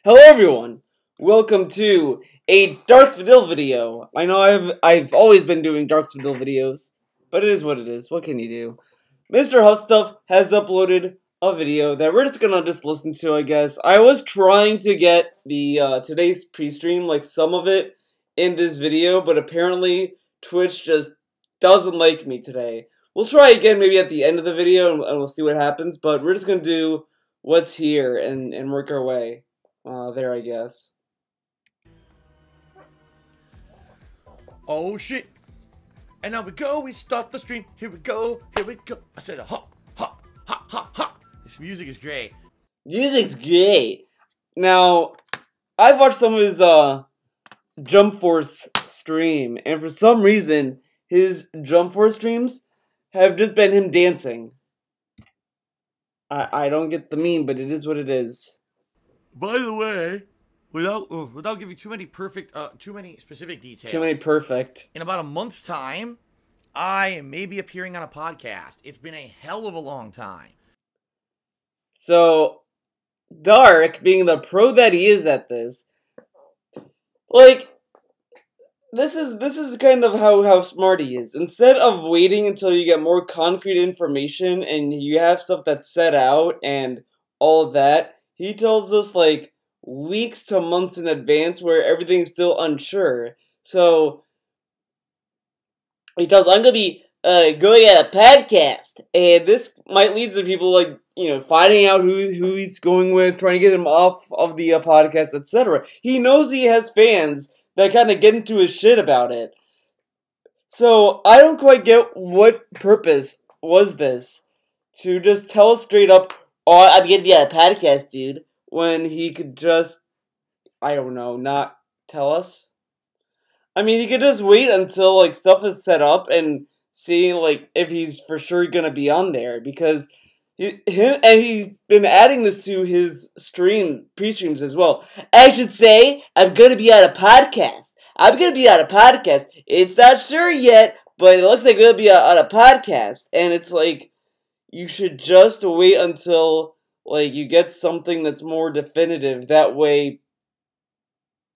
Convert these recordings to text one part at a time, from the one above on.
Hello everyone! Welcome to a Dark Spadil video. I know I've always been doing Dark Spadil videos, but it is what it is. What can you do? Mr. Hotstuff has uploaded a video that we're just gonna listen to, I guess. I was trying to get the today's pre-stream, like some of it, in this video, but apparently Twitch just doesn't like me today. We'll try again maybe at the end of the video and we'll see what happens, but we're just gonna do what's here and work our way. There, I guess. Oh shit! And now we start the stream. Here we go. I said, ha, ha, ha, ha, ha. This music is great. Music's great. Now, I've watched some of his Jump Force stream, and for some reason, his Jump Force streams have just been him dancing. I don't get the meme, but it is what it is. By the way, without giving too many specific details. Too many perfect. In about a month's time, I may be appearing on a podcast. It's been a hell of a long time. So, Dark, being the pro that he is at this, like, this is kind of how smart he is. Instead of waiting until you get more concrete information and you have stuff that's set out and all of that, he tells us, like, weeks to months in advance where everything's still unsure. So, he tells, I'm gonna be going at a podcast, and this might lead to people, like, finding out who he's going with, trying to get him off of the podcast, etc. He knows he has fans that kind of get into his shit about it. So, I don't quite get what purpose was this to just tell us straight up, oh, I'm gonna be on a podcast, dude, when he could just, I don't know, not tell us? I mean, he could just wait until, like, stuff is set up and see, like, if he's for sure gonna be on there, because he's been adding this to his pre-streams as well. I should say, I'm gonna be on a podcast. I'm gonna be on a podcast. It's not sure yet, but it looks like we'll be on a podcast. And it's like, you should just wait until, like, you get something that's more definitive. That way,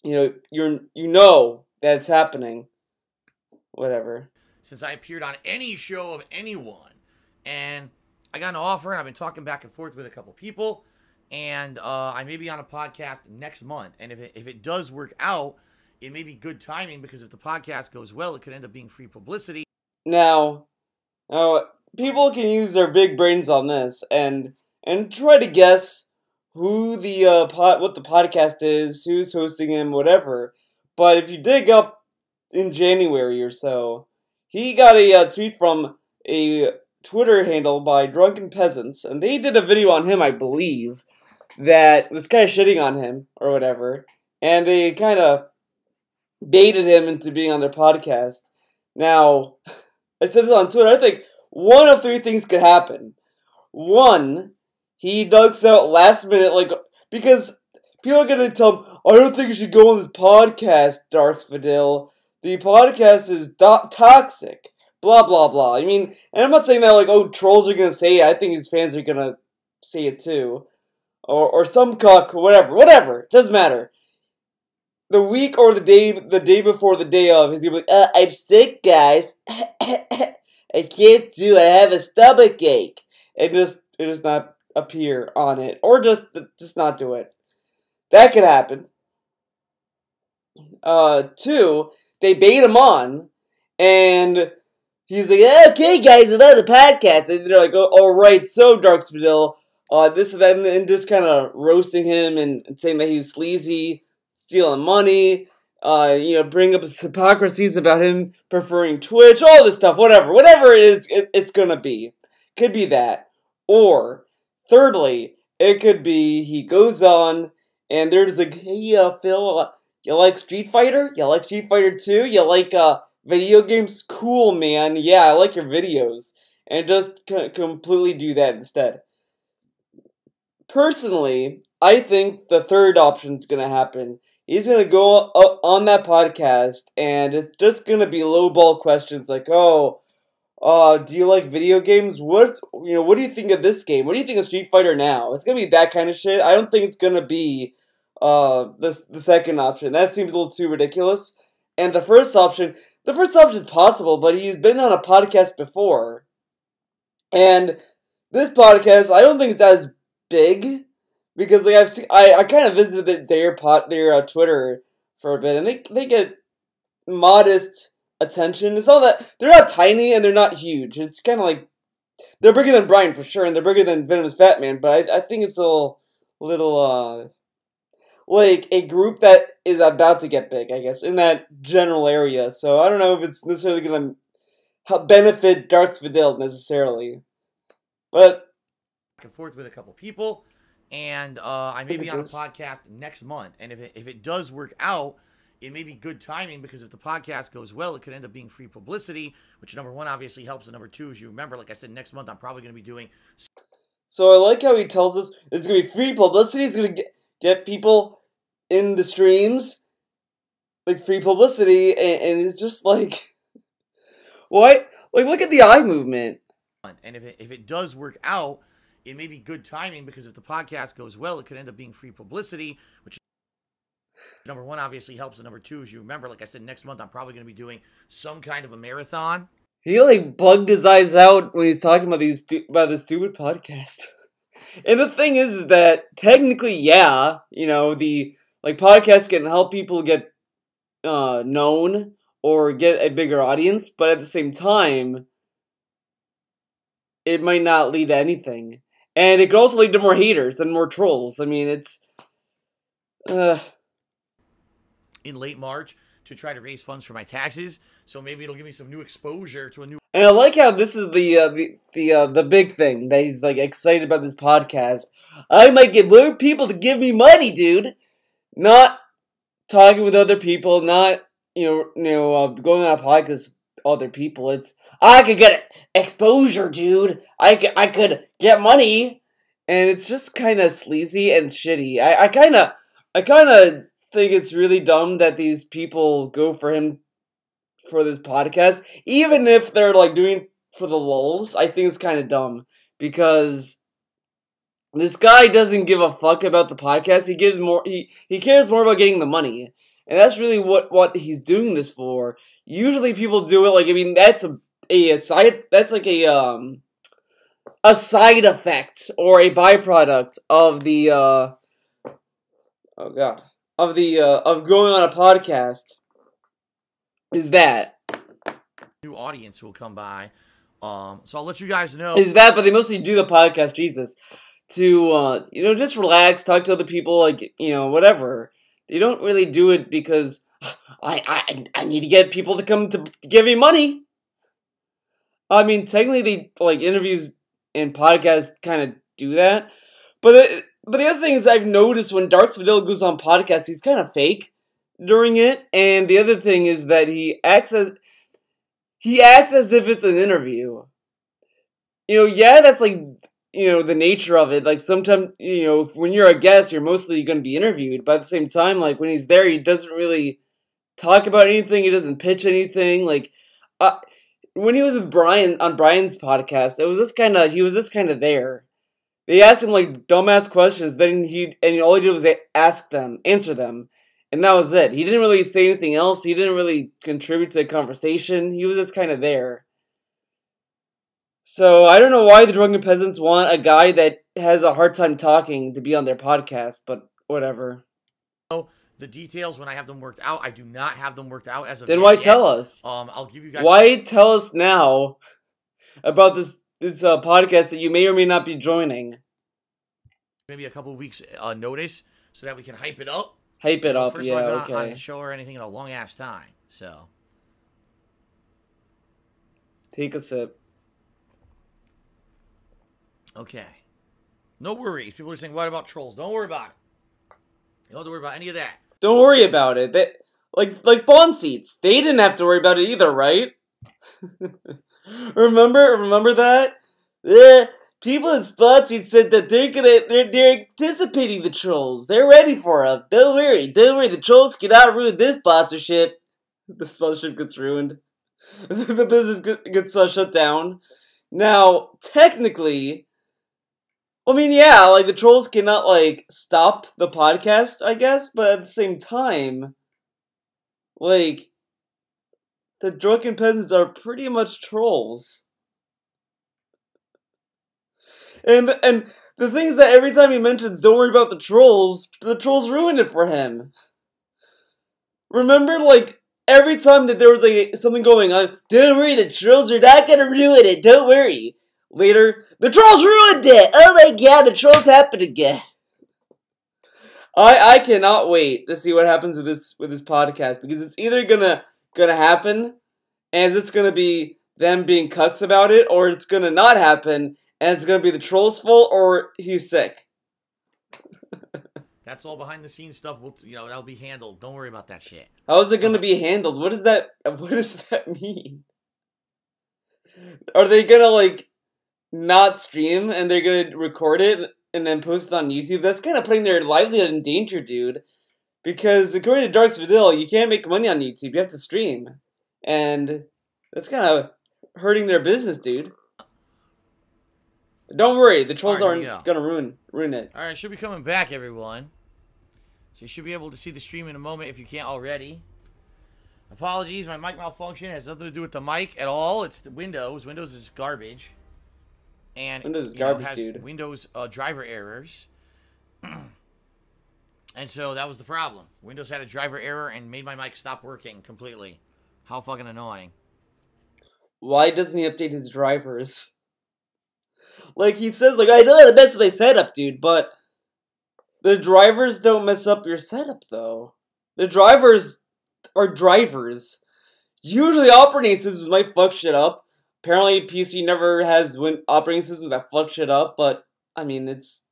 you know that it's happening. Whatever. Since I appeared on any show of anyone, and I got an offer, and I've been talking back and forth with a couple people, and I may be on a podcast next month. And if it does work out, it may be good timing, because if the podcast goes well, it could end up being free publicity. Now, people can use their big brains on this and try to guess who the what the podcast is, who's hosting him, whatever. But if you dig up in January or so, he got a tweet from a Twitter handle by Drunken Peasants, and they did a video on him, I believe, that was kind of shitting on him or whatever, and they kind of baited him into being on their podcast. Now, I said this on Twitter, I think one of three things could happen. One, he ducks out last minute, like, because people are going to tell him, I don't think you should go on this podcast, Dark Spadil. The podcast is toxic. Blah, blah, blah. I mean, and I'm not saying that, like, oh, trolls are going to say it. I think his fans are going to say it too. Or some cuck, whatever. It doesn't matter. The week or the day before the day of, he's going to be like, I'm sick, guys. I can't do it. I have a stomach ache. And just not appear on it. Or just not do it. That could happen. Two, they bait him on, and he's like, okay, guys, about the podcast. And they're like, oh right, so Dark Spadil, this and that, and just kind of roasting him and saying that he's sleazy, stealing money, bring up his hypocrisies about him preferring Twitch, all this stuff, whatever it's gonna be. Could be that. Or, thirdly, it could be he goes on, and there's like, hey, Phil, you like Street Fighter? You like Street Fighter 2? You like, video games? Cool, man. Yeah, I like your videos. And just completely do that instead. Personally, I think the third option's gonna happen. He's gonna go up on that podcast, and it's just gonna be lowball questions like, oh, do you like video games? What do you think of this game? What do you think of Street Fighter now? It's gonna be that kind of shit. I don't think it's gonna be the second option. That seems a little too ridiculous. And the first option is possible, but he's been on a podcast before. And this podcast, I don't think it's as big because like I kind of visited their Twitter for a bit, and they get modest attention. It's all that they're not tiny and they're not huge. It's kind of like they're bigger than Brian for sure, and they're bigger than Venom's Fat Man. But I think it's a little like a group that is about to get big, I guess, in that general area. So I don't know if it's necessarily going to benefit Darks Vidal necessarily, but back and forth with a couple people, and I may be on a podcast next month. And if it does work out, it may be good timing because if the podcast goes well, it could end up being free publicity, which number one obviously helps, and number two, as you remember, like I said, next month I'm probably going to be doing. So I like how he tells us there's going to be free publicity. It's going to get people in the streams, like free publicity, and it's just like, what? Like, look at the eye movement. And if it does work out, it may be good timing because if the podcast goes well, it could end up being free publicity, which number one obviously helps, and number two, as you remember, like I said, next month I'm probably going to be doing some kind of a marathon. He like bugged his eyes out when he's talking about this stupid podcast. And the thing is that technically, yeah, you know, the like podcasts can help people get known or get a bigger audience, but at the same time, it might not lead to anything. And it could also lead to more haters and more trolls. I mean, it's in late March to try to raise funds for my taxes, so maybe it'll give me some new exposure to a new. And I like how this is the big thing that he's like excited about this podcast. I might get more people to give me money, dude. Not talking with other people, not going on a podcast with other people. It's I could get exposure, dude. I could get money, and it's just kind of sleazy and shitty. I kind of think it's really dumb that these people go for him for this podcast, even if they're like doing for the lulz. I think it's kind of dumb because this guy doesn't give a fuck about the podcast. He cares more about getting the money, and that's really what he's doing this for. Usually people do it like, I mean, that's a side, that's like a side effect or a byproduct of the of going on a podcast. Is that new audience will come by. So I'll let you guys know. Is that, but they mostly do the podcast, Jesus, to just relax, talk to other people, like, whatever. They don't really do it because I need to get people to come to give me money. I mean, technically, they like interviews and podcasts kind of do that, but the other thing is I've noticed when Darks Vidal goes on podcasts, he's kind of fake during it, and the other thing is that he acts as if it's an interview. Yeah, that's like the nature of it. Like sometimes when you're a guest, you're mostly going to be interviewed, but at the same time, like when he's there, he doesn't really talk about anything. He doesn't pitch anything. Like when he was with Brian on Brian's podcast, he was just kind of there. They asked him like dumbass questions, then all he did was answer them. And that was it. He didn't really say anything else. He didn't really contribute to the conversation. He was just kind of there. So I don't know why the drunken peasants want a guy that has a hard time talking to be on their podcast, but whatever. The details when I have them worked out. I do not have them worked out as of Then why yet. tell us? I'll give you guys. Why tell us now about this podcast that you may or may not be joining? Maybe a couple of weeks notice so that we can hype it up. Hype it up, first yeah, of all, I've been okay. on a show or anything in a long ass time, so. Take a sip. Okay. No worries. People are saying, what about trolls? Don't worry about it. You don't have to worry about any of that. Don't worry about it. Like Bond seats. They didn't have to worry about it either, right? Remember that? People in Spawn Seats said that they're anticipating the trolls. They're ready for them. Don't worry. The trolls cannot ruin this sponsorship. The sponsorship gets ruined. The business gets shut down. Now, technically, I mean, yeah, like, the trolls cannot, like, stop the podcast, I guess, but at the same time, like, the drunken peasants are pretty much trolls. And the thing is that every time he mentions, don't worry about the trolls ruin it for him. Remember, like, every time that there was, like, something going on, don't worry, the trolls are not gonna ruin it, don't worry. Later, the trolls ruined it! Oh my god, the trolls happened again. I cannot wait to see what happens with this podcast, because it's either gonna happen, and it's gonna be them being cucks about it, or it's gonna not happen, and it's gonna be the troll's fault, or he's sick. That's all behind the scenes stuff. That'll be handled. Don't worry about that shit. How is it gonna be handled? What does that mean? Are they gonna, like, not stream and they're gonna record it and then post it on YouTube? That's kind of putting their livelihood in danger, dude. Because according to Dark's Vidal, you can't make money on YouTube. You have to stream, and that's kind of hurting their business, dude. Don't worry, the trolls aren't gonna ruin it. All right, should be coming back, everyone. So you should be able to see the stream in a moment if you can't already. Apologies, my mic malfunction has nothing to do with the mic at all. It's the Windows. Windows is garbage. And Windows is garbage, has dude. Windows driver errors. And so that was the problem. Windows had a driver error and made my mic stop working completely. How fucking annoying. Why doesn't he update his drivers? Like, he says, like, I know how to mess with my setup, dude, but the drivers don't mess up your setup, though. The drivers are drivers. Usually operating systems might fuck shit up. Apparently PC never has operating systems that fuck shit up, but, I mean, it's...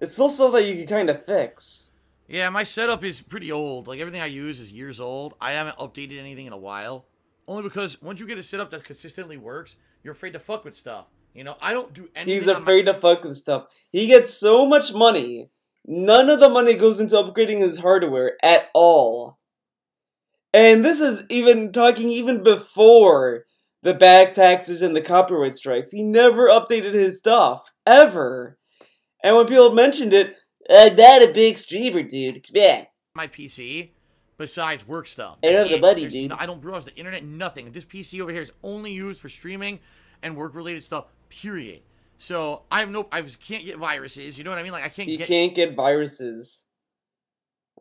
It's still stuff that you can kind of fix. Yeah, my setup is pretty old. Like, everything I use is years old. I haven't updated anything in a while. Only because once you get a setup that consistently works, you're afraid to fuck with stuff. You know, I don't do anything. He's afraid to fuck with stuff. He gets so much money. None of the money goes into upgrading his hardware at all. And this is even talking even before the back taxes and the copyright strikes. He never updated his stuff. Ever. And when people mentioned it, I'm not a big streamer, dude. Come on. My PC, besides work stuff. I don't have the money, dude. I don't browse the internet, nothing. This PC over here is only used for streaming and work-related stuff, period. So, I can't get viruses, you know what I mean? Like, I can't You can't get viruses.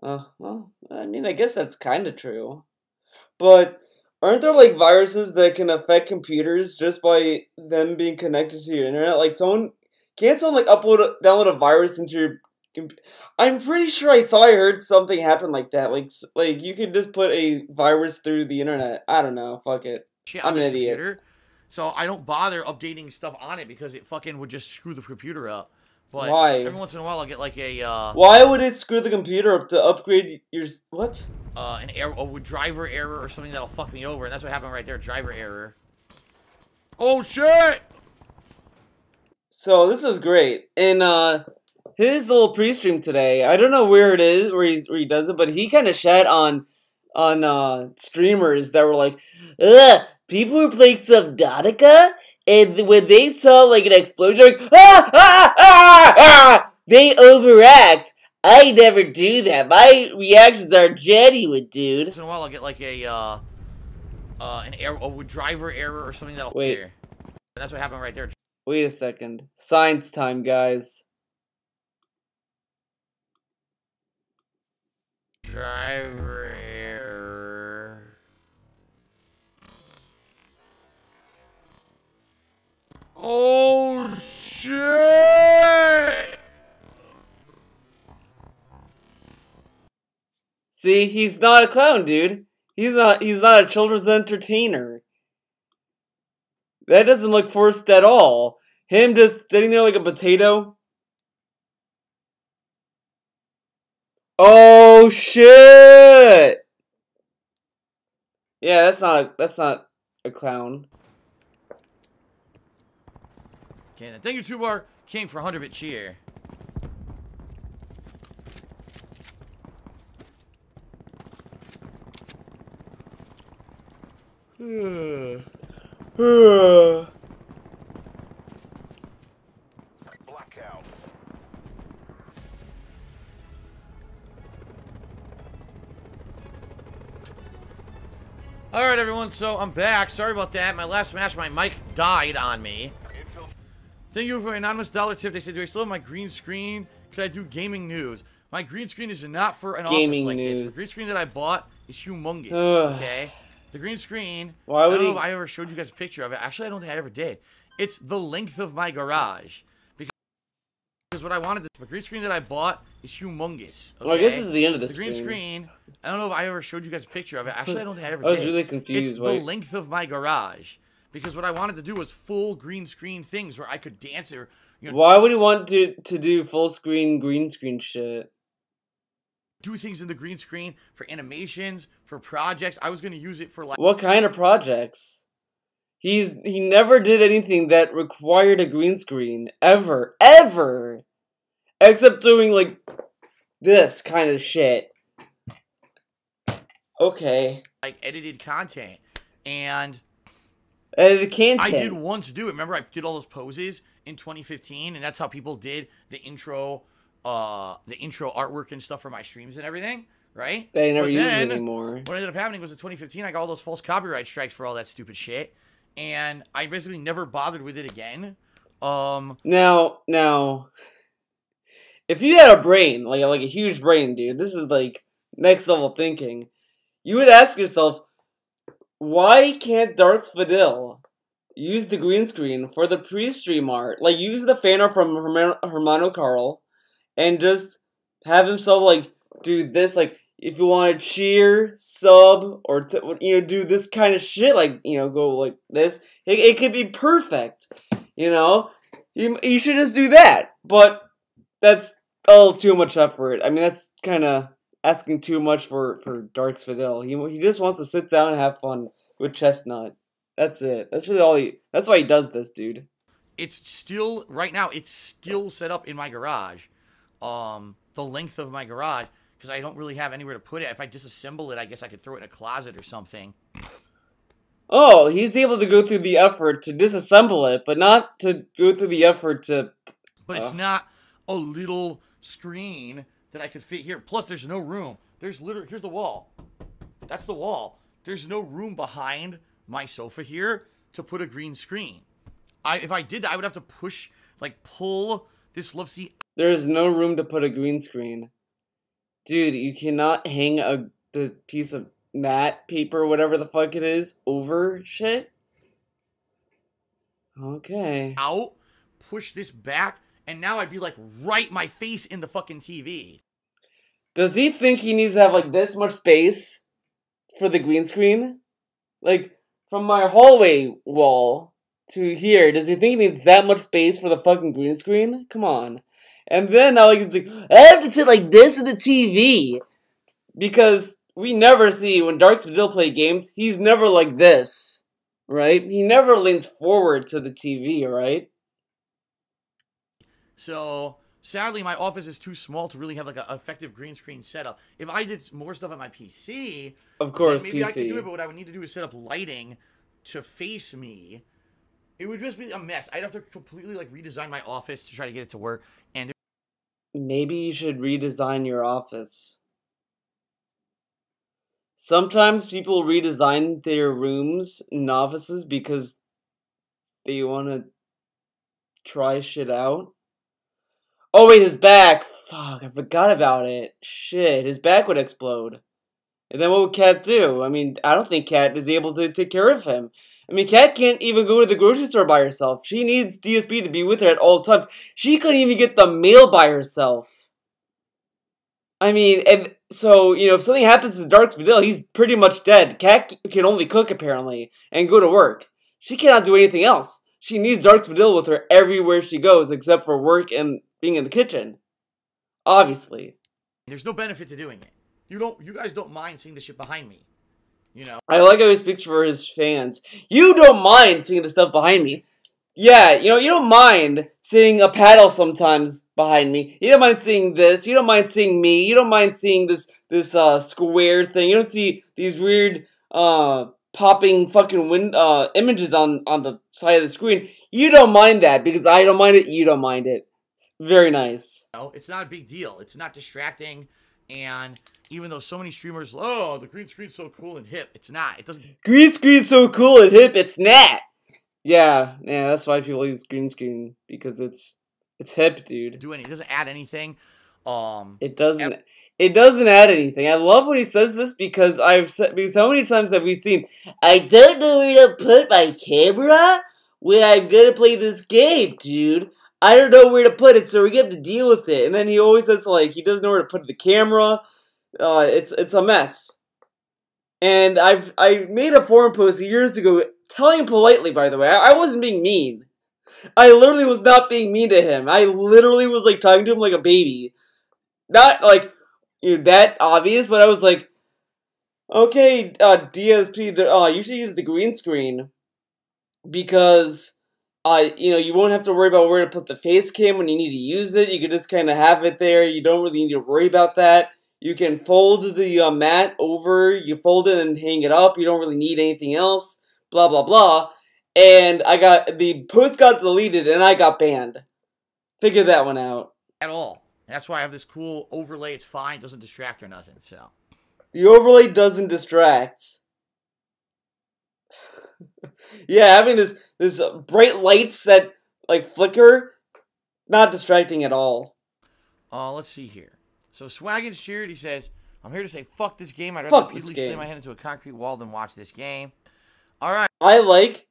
Well, I mean, I guess that's kind of true. But aren't there, like, viruses that can affect computers just by them being connected to your internet? Like, can't someone, like, download a virus into your computer? I'm pretty sure I thought I heard something happen like that. Like you could just put a virus through the internet. I don't know. Fuck it. I'm an idiot. Computer. So I don't bother updating stuff on it because it fucking would just screw the computer up. But why? Every once in a while I'll get like a Why would it screw the computer up to upgrade your what? A driver error or something that'll fuck me over, and that's what happened right there, driver error. Oh shit! So this is great. In his little pre-stream today, I don't know where it is where he does it, but he kind of shat on streamers that were like, ugh, people were playing Subnautica, and when they saw, like, an explosion, like, they overact. I never do that. My reactions are genuine, dude. Once in a while, I'll get, like, a driver error or something that'll... Wait. And that's what happened right there. Wait a second. Science time, guys. Driver error. Oh shit! See, he's not a clown, dude. He's not a children's entertainer. That doesn't look forced at all. Him just sitting there like a potato. Oh shit! Yeah, that's not a clown. Okay, then thank you, Tubar King, for 100-bit cheer. Blackout. Alright, everyone, so I'm back. Sorry about that. My last match, my mic died on me. Thank you for an anonymous dollar tip. They said, do I still have my green screen? Could I do gaming news? My green screen is not for an office like this. The green screen that I bought is humongous, okay? The green screen, I don't know if I ever showed you guys a picture of it. Actually, I don't think I ever did. It's the length of my garage. Because what I wanted, the green screen that I bought is humongous, okay? Well, I guess this is the end of the green screen, I don't know if I ever showed you guys a picture of it. Actually, I don't think I ever did. I was really confused. It's the length of my garage. Because what I wanted to do was full green screen things where I could dance or, you know. Why would he want to do full screen green screen shit? Do things in the green screen for animations, for projects. I was going to use it for like... What kind of projects? He never did anything that required a green screen. Ever. Ever! Except doing, like, this kind of shit. Okay. Like, edited content. And... edited content. I did once do it. Remember, I did all those poses in 2015, and that's how people did the intro artwork and stuff for my streams and everything, right? They never use it anymore. What ended up happening was in 2015, I got all those false copyright strikes for all that stupid shit, and I basically never bothered with it again. Now, if you had a brain, like a huge brain, dude, this is like next level thinking. You would ask yourself, why can't Darts Fidel use the green screen for the pre-stream art? Like, use the fan art from Hermano Carl and just have himself, like, do this, like, if you want to cheer, sub, or, do this kind of shit, like, go like this. It could be perfect, You should just do that. But that's a little too much effort. I mean, that's kind of asking too much for Darts Fidel. He just wants to sit down and have fun with Chestnut. That's it. That's really all that's why he does this, dude. It's still, right now, it's still set up in my garage. The length of my garage, because I don't really have anywhere to put it. If I disassemble it, I guess I could throw it in a closet or something. Oh, he's able to go through the effort to disassemble it, but not to go through the effort to... But it's not a little screen that I could fit here. Plus, there's no room. There's literally... Here's the wall. That's the wall. There's no room behind my sofa here to put a green screen. If I did that, I would have to pull this love seat. There is no room to put a green screen. Dude, you cannot hang the piece of matte paper, whatever the fuck it is, over shit? Okay. Out, push this back, and now I'd be like right my face in the fucking TV. Does he think he needs to have like this much space for the green screen? Like, from my hallway wall to here, does he think he needs that much space for the fucking green screen? Come on. And then I have to sit like this in the TV. Because we never see, when Darks Fidel play games, he's never like this. Right? He never leans forward to the TV, right? So, sadly, my office is too small to really have like an effective green screen setup. If I did more stuff on my PC, of course, maybe PC. I could do it, but what I would need to do is set up lighting to face me. It would just be a mess. I'd have to completely redesign my office to try to get it to work. And maybe you should redesign your office. Sometimes people redesign their rooms and offices because they want to try shit out. Oh wait, his back! Fuck, I forgot about it. Shit, his back would explode. And then what would Kat do? I mean, I don't think Kat is able to take care of him. I mean, Kat can't even go to the grocery store by herself. She needs DSP to be with her at all times. She couldn't even get the mail by herself. I mean, and so, if something happens to Darks Fidel, he's pretty much dead. Kat can only cook, apparently, and go to work. She cannot do anything else. She needs Darks Fidel with her everywhere she goes, except for work and being in the kitchen. Obviously. There's no benefit to doing it. You guys don't mind seeing the shit behind me. I like how he speaks for his fans. You don't mind seeing the stuff behind me. Yeah, you don't mind seeing a paddle sometimes behind me. You don't mind seeing this. You don't mind seeing me. You don't mind seeing this square thing. You don't see these weird popping fucking images on the side of the screen. You don't mind that because I don't mind it. You don't mind it. Very nice. No, it's not a big deal. It's not distracting. And even though so many streamers, oh, the green screen's so cool and hip, it's not. It doesn't. Green screen's so cool and hip. It's not. Yeah, that's why people use green screen because it's hip, dude. It doesn't add anything. It doesn't. It doesn't add anything. I love when he says this because because how many times have we seen? I don't know where to put my camera when I'm gonna play this game, dude. I don't know where to put it, so we have to deal with it. And then he always says like he doesn't know where to put the camera. It's a mess. And I made a forum post years ago telling him politely, by the way. I wasn't being mean. I literally was not being mean to him. I literally was like talking to him like a baby. Not like that obvious, but I was like, okay, DSP, you should use the green screen because you won't have to worry about where to put the face cam when you need to use it. You can just kind of have it there. You don't really need to worry about that. You can fold the mat over. You fold it and hang it up. You don't really need anything else. Blah, blah, blah. And the post got deleted and I got banned. Figure that one out. At all. That's why I have this cool overlay. It's fine. It doesn't distract or nothing. So the overlay doesn't distract. Yeah, having this bright lights that like flicker, not distracting at all. Let's see here. So Swaggins cheered. He says, "I'm here to say fuck this game. I'd rather easily slam my head into a concrete wall than watch this game." All right. I like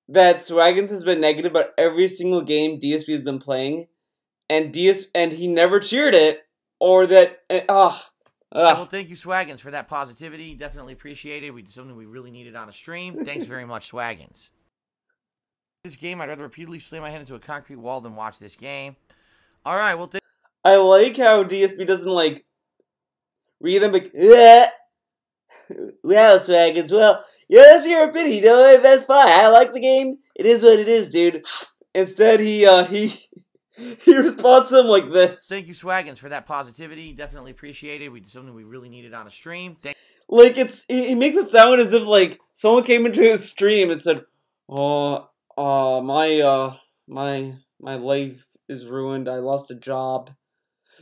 that Swaggins has been negative about every single game DSP has been playing. And he never cheered it, or that. Well, thank you, Swaggins, for that positivity. Definitely appreciate it. Something we really needed on a stream. Thanks very much, Swaggins. This game, I'd rather repeatedly slam my head into a concrete wall than watch this game. All right, well, I like how DSP doesn't like read them like, yeah. Well, Swaggins, well, yeah, that's your opinion. You know what? That's fine. I like the game. It is what it is, dude. Instead, he responds to him like this. Thank you, Swaggins, for that positivity. Definitely appreciate it. Something we really needed on a stream. Like he makes it sound as if like someone came into his stream and said, "Oh, my life is ruined. I lost a job."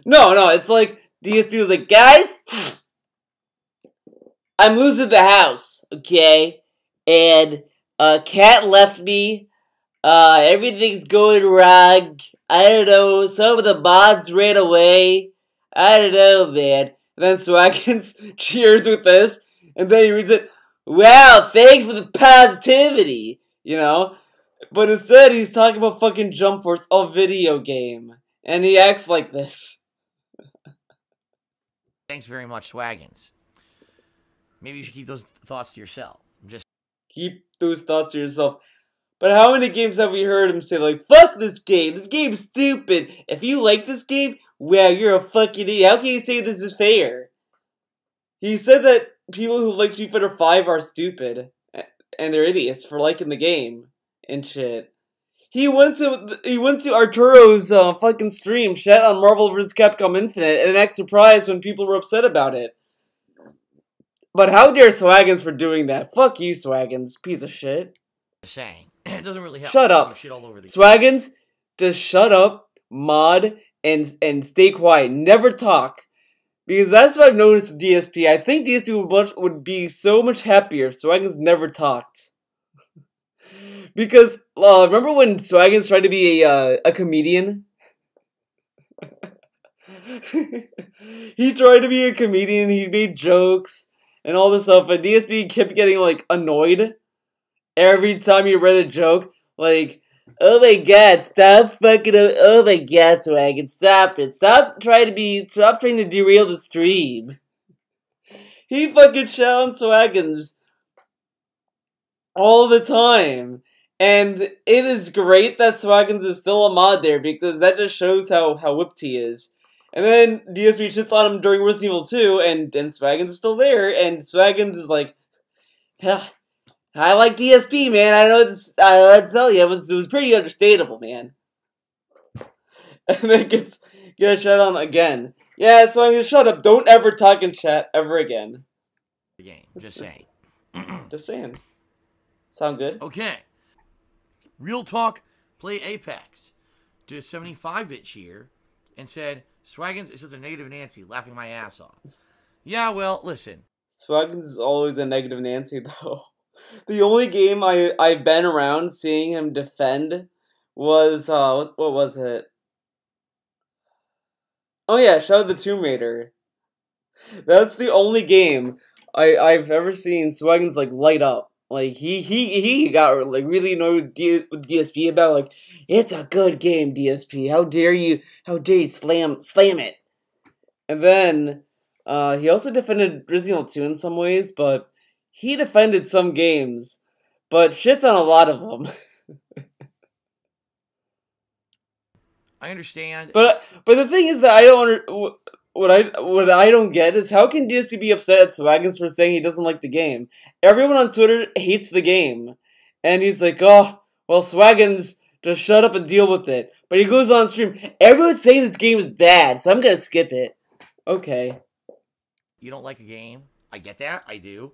No, it's like DSP was like, "Guys, I'm losing the house, okay? And Cat left me. Everything's going wrong. I don't know, some of the mods ran away. I don't know, man." And then Swaggins cheers with this, and then he reads it, "Wow, thanks for the positivity," But instead, he's talking about fucking Jump Force, a video game. And he acts like this. Thanks very much, Swaggins. Maybe you should keep those thoughts to yourself. Keep those thoughts to yourself. But how many games have we heard him say, like, fuck this game, this game's stupid. If you like this game, wow, you're a fucking idiot. How can you say this is fair? He said that people who like Street Fighter 5 are stupid. And they're idiots for liking the game. And shit. He went to Arturo's fucking stream, shat on Marvel vs. Capcom Infinite, and act surprised when people were upset about it. But how dare Swaggins for doing that? Fuck you, Swaggins. Piece of shit. Saying. It doesn't really help. Shut up. Shit all over the Swaggins, just shut up, mod, and stay quiet. Never talk. Because that's what I've noticed with DSP. I think DSP would be so much happier if Swaggins never talked. Because, remember when Swaggins tried to be a comedian? He tried to be a comedian, he made jokes, and all this stuff, and DSP kept getting, like, annoyed every time he read a joke. Like, oh my god, stop fucking, oh my god, Swaggins, stop it. Stop trying to derail the stream. He fucking shit on Swaggins all the time. And it is great that Swaggins is still a mod there, because that just shows how whipped he is. And then DSP shits on him during Resident Evil 2, and Swaggins is still there, and Swaggins is like, I like DSP, man, I know this, I'll tell you, it was pretty understandable, man. And then gets shut on again. Yeah, Swaggins, shut up, don't ever talk in chat ever again. game, just saying. Just saying. Sound good? Okay. Real talk, play Apex. Did a 75-bit cheer and said, Swaggins is just a negative Nancy, laughing my ass off. Yeah, well, listen. Swaggins is always a negative Nancy, though. The only game I've been around seeing him defend was, what was it? Oh yeah, Shadow of the Tomb Raider. That's the only game I've ever seen Swaggins, like, light up. Like, he got, like, really annoyed with DSP about, like, it's a good game, DSP. How dare you slam it. And then, he also defended Resident Evil 2 in some ways, but he defended some games, but shits on a lot of them. I understand. But the thing is that I don't what I don't get is how can DSP be upset at Swaggins for saying he doesn't like the game? Everyone on Twitter hates the game, and he's like, oh, well, Swaggins, just shut up and deal with it. But he goes on stream, everyone's saying this game is bad, so I'm gonna skip it. Okay. You don't like a game. I get that. I do.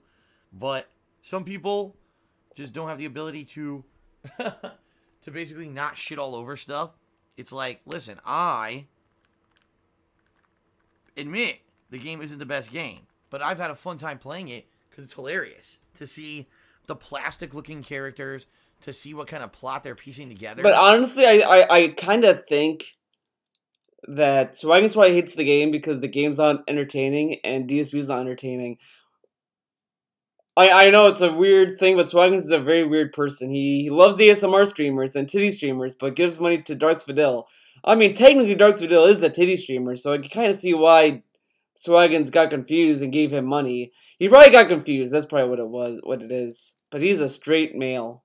But some people just don't have the ability to to basically not shit all over stuff. It's like, listen, I admit the game isn't the best game, but I've had a fun time playing it because it's hilarious to see the plastic-looking characters, to see what kind of plot they're piecing together. But honestly, I kind of think that Swaggins probably hates the game because the game's not entertaining and DSP's not entertaining. I know it's a weird thing, but Swaggins is a very weird person. He loves ASMR streamers and titty streamers, but gives money to Darks Vidal. I mean, technically Darks Vidal is a titty streamer, so I can kind of see why Swaggins got confused and gave him money. He probably got confused, that's probably what it is. But he's a straight male.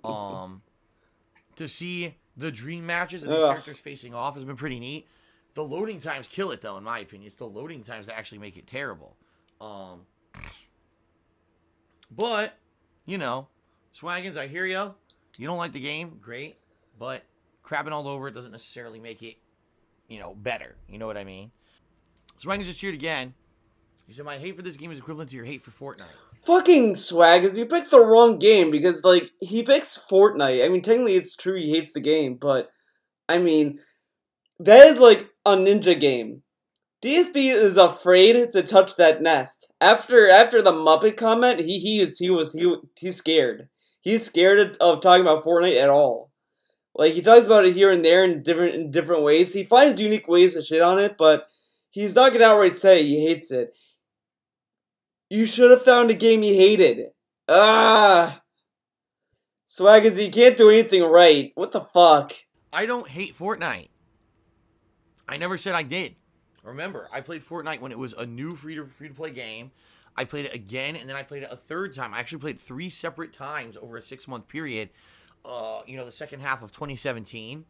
To see the dream matches and these characters facing off has been pretty neat. The loading times kill it, though, in my opinion. It's the loading times that actually make it terrible. But, you know, Swaggins, I hear you. You don't like the game, great. But crapping all over it doesn't necessarily make it, you know, better. You know what I mean? Swaggins just cheered again. He said, my hate for this game is equivalent to your hate for Fortnite. Fucking Swaggins, you picked the wrong game because, like, he picks Fortnite. I mean, technically it's true he hates the game, but, I mean, that is like a ninja game. DSP is afraid to touch that nest. After the Muppet comment, he's scared. He's scared of talking about Fortnite at all. Like, he talks about it here and there in different ways. He finds unique ways to shit on it, but he's not gonna outright say he hates it. You should have found a game you hated. Swaggins, you can't do anything right. What the fuck? I don't hate Fortnite. I never said I did. Remember, I played Fortnite when it was a new free-to-play game. I played it again, and then I played it a third time. I actually played 3 separate times over a 6-month period. You know, the second half of 2017.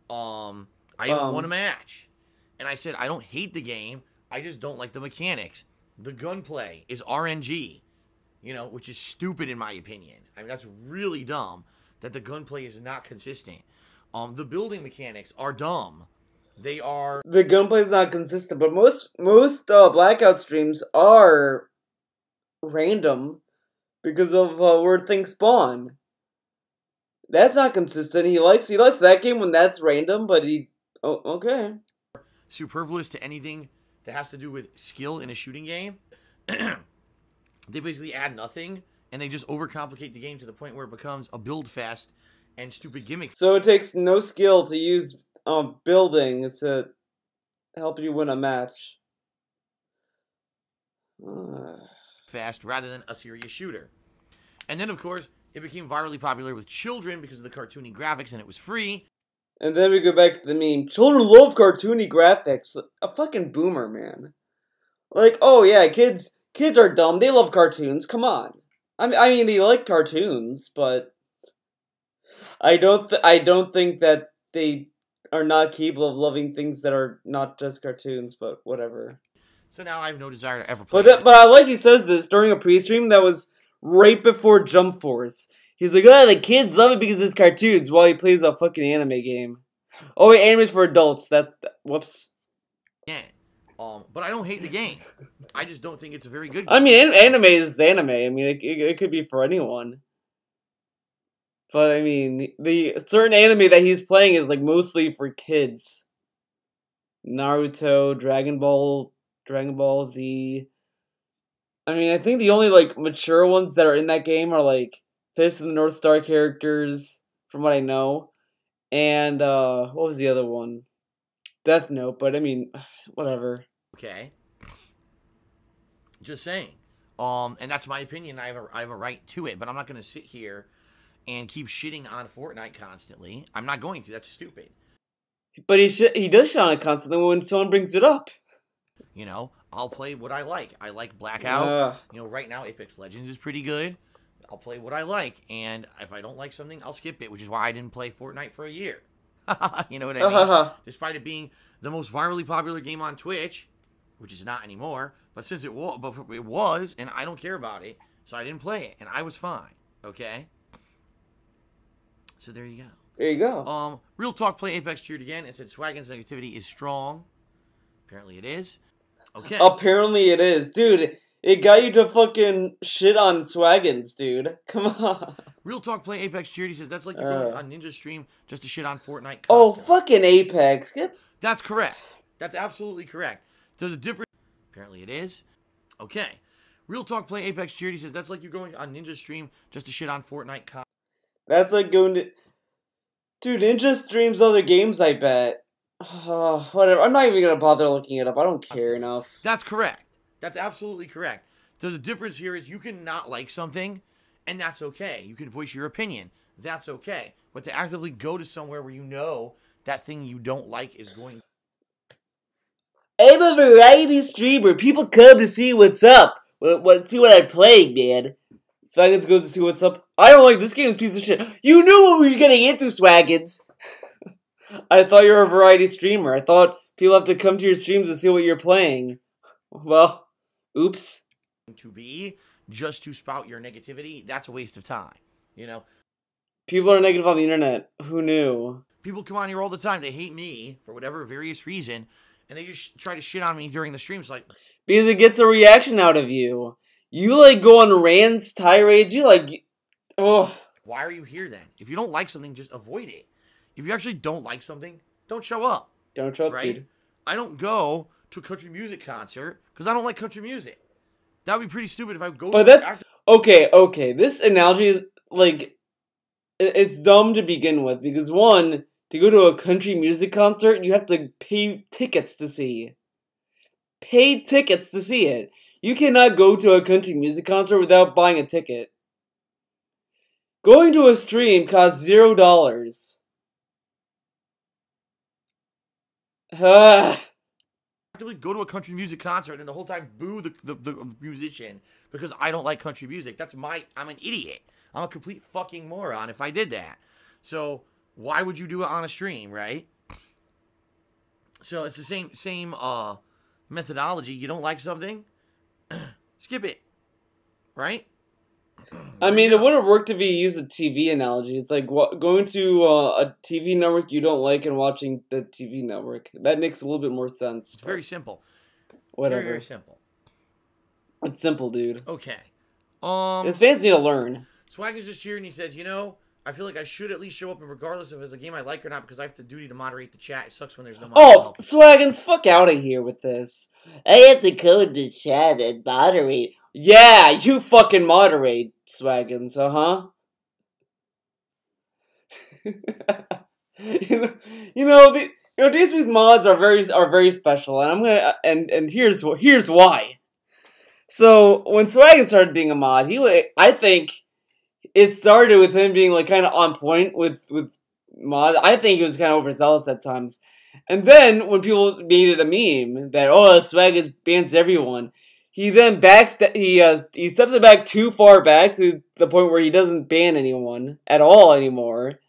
I even won a match. And I said, I don't hate the game. I just don't like the mechanics. The gunplay is RNG, you know, which is stupid in my opinion. I mean, that's really dumb that the gunplay is not consistent. The building mechanics are dumb. They are... The gunplay is not consistent, but most Blackout streams are random because of where things spawn. That's not consistent. He likes that game when that's random, but okay. Superfluous to anything that has to do with skill in a shooting game. They basically add nothing, and they just overcomplicate the game to the point where it becomes a build fest and stupid gimmicks. So it takes no skill to use building to help you win a match. Fast rather than a serious shooter. And then, of course, it became virally popular with children because of the cartoony graphics, and it was free. And then we go back to the meme. Children love cartoony graphics. A fucking boomer, man. Like, oh yeah, kids are dumb. They love cartoons. Come on. I mean, they like cartoons, but I don't think that they are not capable of loving things that are not just cartoons, but whatever. So now I have no desire to ever play But I like he says this during a pre-stream that was right before Jump Force. He's like, oh, the kids love it because it's cartoons while he plays a fucking anime game. Oh wait, anime's for adults. Whoops. Yeah. But I don't hate the game. I just don't think it's a very good game. I mean, anime is anime. I mean, it could be for anyone. But I mean, the certain anime that he's playing is like mostly for kids. Naruto, Dragon Ball Z. I mean, I think the only like mature ones that are in that game are like Fist of the North Star characters, from what I know. And what was the other one? Death Note, but I mean, whatever. Okay. Just saying. And that's my opinion. I have a right to it, but I'm not going to sit here and keep shitting on Fortnite constantly. I'm not going to. That's stupid. But he does shit on it constantly when someone brings it up. You know, I'll play what I like. I like Blackout. You know, right now Apex Legends is pretty good. I'll play what I like, and if I don't like something, I'll skip it, which is why I didn't play Fortnite for a year. You know what I mean? Despite it being the most virally popular game on Twitch, which is not anymore, but since it was, and I don't care about it, so I didn't play it, and I was fine. Okay? So there you go. There you go. Real Talk Play Apex cheered again and said Swaggins' negativity is strong. Apparently it is. Okay. Apparently it is. Dude, it got you to fucking shit on Swaggins, dude. Come on. Real Talk Play Apex cheered. He says that's like you're going on Ninja stream just to shit on Fortnite. Oh, fucking Apex. That's correct. That's absolutely correct. There's a difference. Apparently it is. Okay. Real Talk Play Apex cheered. He says that's like you're going on Ninja stream just to shit on Fortnite. That's like going to... Dude, Ninja streams other games, I bet. Whatever. I'm not even going to bother looking it up. I don't care enough. That's correct. That's absolutely correct. So the difference here is you can not like something, and that's okay. You can voice your opinion. That's okay. But to actively go to somewhere where you know that thing you don't like is going... I'm a variety streamer. People come to see what's up. See what I'm playing, man. Swaggins goes to see what's up. I don't like this game's piece of shit. You knew what we were getting into, Swaggins. I thought you were a variety streamer. I thought people have to come to your streams to see what you're playing. Well, oops. To be just to spout your negativity, that's a waste of time. You know? People are negative on the internet. Who knew? People come on here all the time. They hate me for whatever various reason, and they just try to shit on me during the streams. Like, because it gets a reaction out of you. You, like, go on rants, tirades, you, like... Oh. Why are you here, then? If you don't like something, just avoid it. If you actually don't like something, don't show up. Don't show up, right? dude. I don't go to a country music concert because I don't like country music. That would be pretty stupid if I go... But that's... Okay. This analogy is, like... It's dumb to begin with, because, one, to go to a country music concert, you have to pay tickets to see. Pay tickets to see it. You cannot go to a country music concert without buying a ticket. Going to a stream costs $0. Actively go to a country music concert and the whole time boo the musician because I don't like country music. I'm an idiot. I'm a complete fucking moron if I did that. So why would you do it on a stream, right? So it's the same methodology. You don't like something, skip it, right? I mean, it wouldn't work if you use a TV analogy. It's like going to a TV network you don't like and watching the TV network. That makes a little bit more sense. It's very simple. Whatever. Very, very simple. It's simple, dude. Okay. It's fancy to learn. Swag is just cheering. He says, you know, I feel like I should at least show up regardless if it's a game I like or not because I have the duty to moderate the chat. It sucks when there's no Oh, Swaggins, fuck out of here with this. I have to go in the chat and moderate. Yeah, you fucking moderate, Swaggins, DSP's mods are very special, and I'm gonna and here's why. So when Swaggins started being a mod, I think it started with him being like kind of on point with mod. I think he was kind of overzealous at times. And then when people made it a meme that Swaggins bans everyone, he then he steps it back too far back to the point where he doesn't ban anyone at all anymore.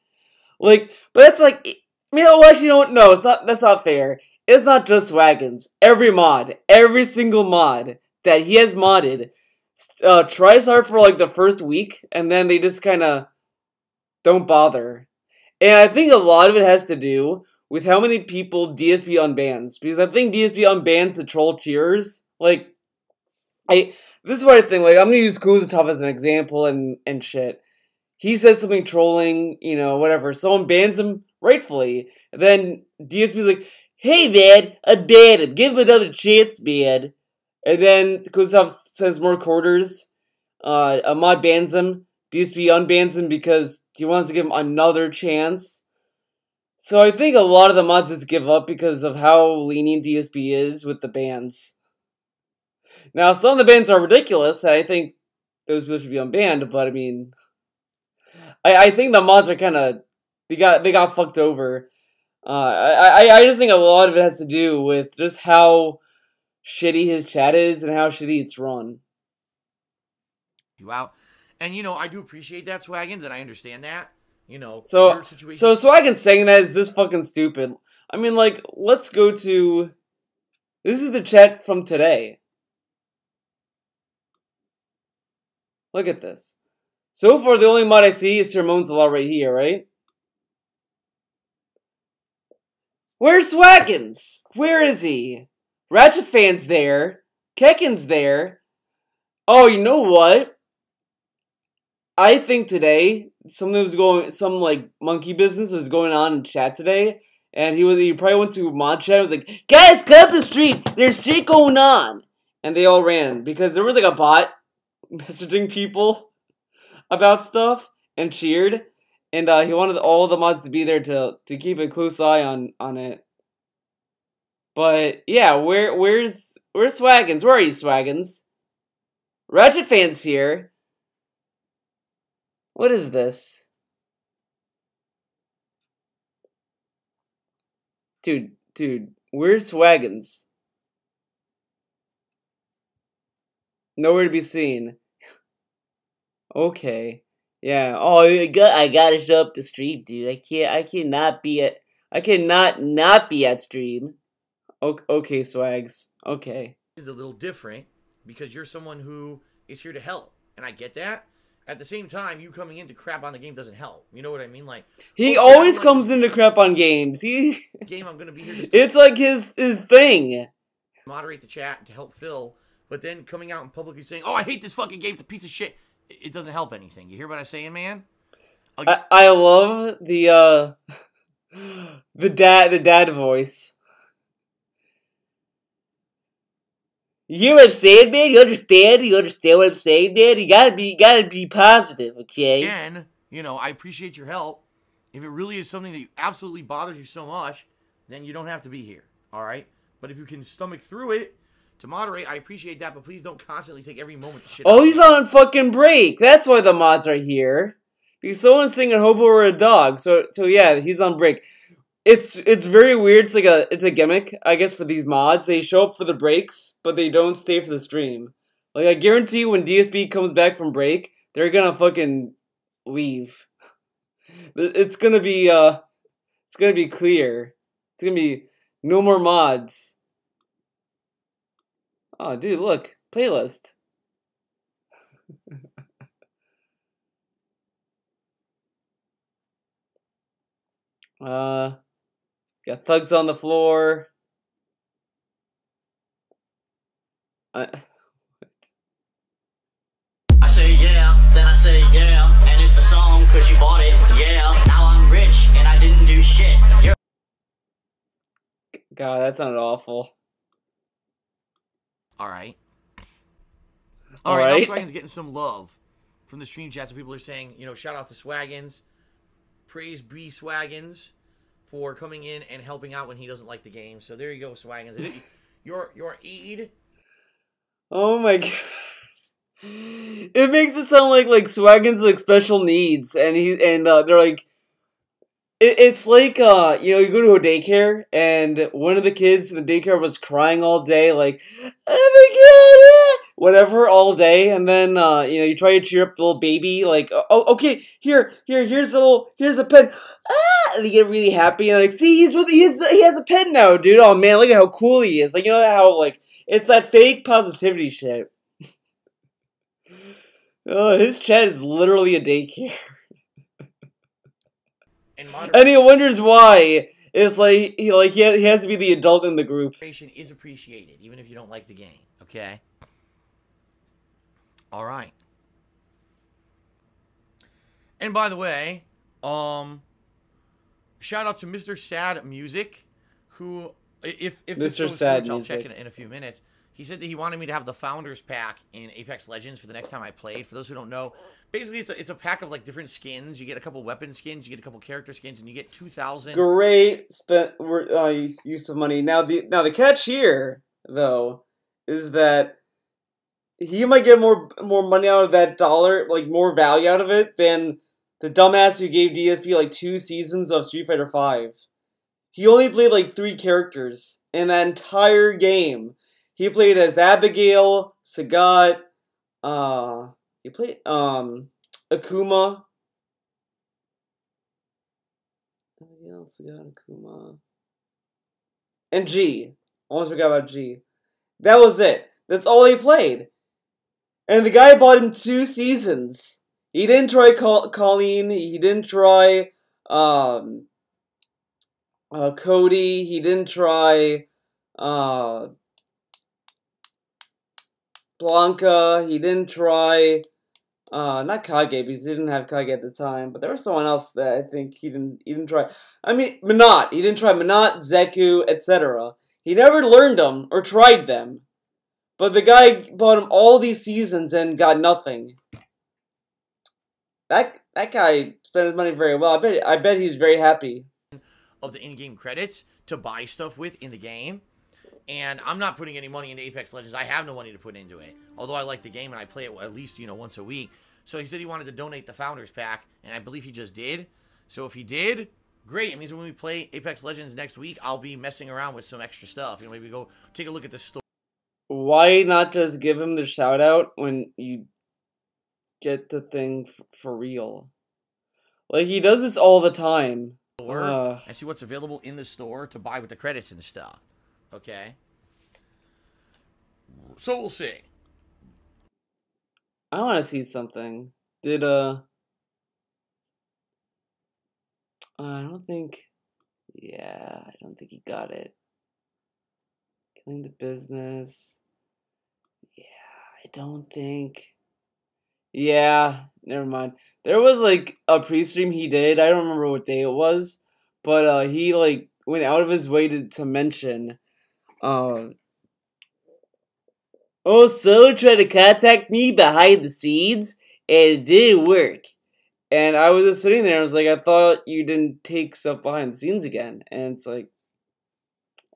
Like, but that's like, you know what? No, it's not. That's not fair. It's not just Swaggins. Every single mod that he has modded, tries hard for like the first week, and then they just kind of don't bother. And I think a lot of it has to do with how many people DSP unbans. Because I think DSP unbans the troll cheers. Like, this is what I think. Like, I'm gonna use Kuzatov as an example and shit. He says something trolling, you know, whatever. Someone bans him rightfully. And then DSP's like, hey man, I banned him. Give him another chance, man. And then Kuzatov sends more quarters. A mod bans him. DSP unbans him because he wants to give him another chance. So I think a lot of the mods just give up because of how lenient DSP is with the bans. Now, some of the bans are ridiculous, and I think those people should be unbanned, but I mean, I think the mods are kind of, they got fucked over. I just think a lot of it has to do with just how shitty his chat is and how shitty it's run. Wow. And, you know, I do appreciate that, Swaggins, and I understand that. You know, so Swaggins saying that is just fucking stupid. I mean, like, let's go to, this is the chat from today. Look at this. So far, the only mod I see is Ramon's Law right here, right? Where's Swaggins? Where is he? Ratchet Fan's there. Kekkin's there. Oh, you know what? I think today some like monkey business was going on in chat today, and he probably went to mod chat and was like, guys, come to the street, there's shit going on, and they all ran because there was like a bot messaging people about stuff and cheered, and he wanted all the mods to be there to keep a close eye on it. But yeah, where's Swaggins? Where are you, Swaggins? Ratchet Fan's here. What is this? Dude, where's Swaggins? Nowhere to be seen. Okay. Yeah. Oh, I gotta show up to stream, dude. I cannot not be at stream. Okay, Swags. Okay. It's a little different because you're someone who is here to help, and I get that. At the same time, you coming in to crap on the game doesn't help. You know what I mean? Like, he always comes in to crap on games. Game, I'm gonna be here. It's like his thing. Moderate the chat to help Phil, but then coming out and publicly saying, "Oh, I hate this fucking game. It's a piece of shit." It doesn't help anything. You hear what I'm saying, man? I love the dad voice. You hear what I'm saying, man? You understand? You understand what I'm saying, man? You gotta be positive, okay? Again, you know, I appreciate your help. If it really is something that absolutely bothers you so much, then you don't have to be here, all right? But if you can stomach through it to moderate, I appreciate that, but please don't constantly take every moment to shit. Oh, he's on fucking break. That's why the mods are here. Because someone's singing Hobo or a Dog. So yeah, he's on break. It's very weird. It's a gimmick, I guess, for these mods. They show up for the breaks, but they don't stay for the stream. Like, I guarantee you when DSB comes back from break, they're gonna fucking leave. It's gonna be clear. It's gonna be no more mods. Oh, dude, look. Playlist. Got thugs on the floor. I say yeah, then I say yeah, and it's a song cause you bought it, yeah. Now I'm rich and I didn't do shit. God, that sounded awful. Alright. Alright, now Swaggins getting some love from the stream chat. So people are saying, you know, shout out to Swaggins. Praise be Swaggins for coming in and helping out when he doesn't like the game. So there you go, Swaggins. Your Eid. Oh my god. It makes it sound like Swaggins like special needs, and they're like, it's like you know, you go to a daycare and one of the kids in the daycare was crying all day, like, oh my god, whatever, all day, and then you know, you try to cheer up the little baby, like, oh, okay, here's a pen, and they get really happy, and like, see, he has a pen now, dude. Oh man, look at how cool he is. Like, you know how like it's that fake positivity shit. Oh, his chat is literally a daycare. And he wonders why It's like he has to be the adult in the group. Is appreciated, even if you don't like the game. Okay. All right. And by the way, shout out to Mr. Sad Music, who, if this Mr. goes Sad through, I'll Music. check in a few minutes. He said that he wanted me to have the Founders Pack in Apex Legends for the next time I played. For those who don't know, basically it's a pack of like different skins. You get a couple weapon skins, you get a couple character skins, and you get 2,000. Great use of money. Now the catch here though is that he might get more money out of that dollar, like more value out of it than the dumbass who gave DSP like 2 seasons of Street Fighter V. He only played like 3 characters in that entire game. He played as Abigail, Sagat, he played Akuma. Abigail, Sagat, Akuma. And G. Almost forgot about G. That was it. That's all he played. And the guy bought him 2 seasons. He didn't try Colleen. He didn't try Cody. He didn't try Blanca. He didn't try not Kage, because he didn't have Kage at the time, but there was someone else that I think he didn't try. I mean, Minot. He didn't try Minot, Zeku, etc. He never learned them or tried them. But the guy bought him all these seasons and got nothing. That guy spent his money very well. I bet he's very happy. Of the in-game credits to buy stuff with in the game. And I'm not putting any money into Apex Legends. I have no money to put into it. Although I like the game and I play it at least, once a week. So he said he wanted to donate the Founders Pack, and I believe he just did. So if he did, great. It means when we play Apex Legends next week, I'll be messing around with some extra stuff. Maybe go take a look at the store. Why not just give him the shout out when you get the thing for real? Like, he does this all the time. And see what's available in the store to buy with the credits and stuff. Okay? So we'll see. I want to see something. Did, I don't think... Yeah, I don't think he got it. Killing the business... Yeah, I don't think... Yeah, never mind. There was, like, a pre-stream he did. I don't remember what day it was. But, he, like, went out of his way to mention... Oh, so tried to contact me behind the scenes, and it didn't work. And I was just sitting there, and I was like, I thought you didn't take stuff behind the scenes again. And it's like,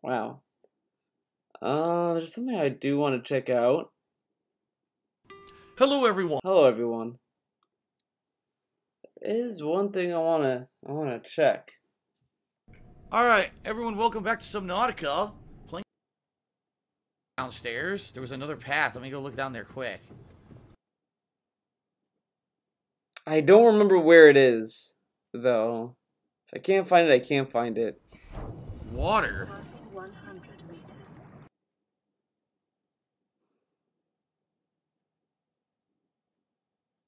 wow. There's something I do want to check out. Hello, everyone. Hello, everyone. There is one thing I wanna check. All right, everyone, welcome back to Subnautica. Playing downstairs. There was another path. Let me go look down there quick. I don't remember where it is, though. If I can't find it, I can't find it. Water. 100 meters.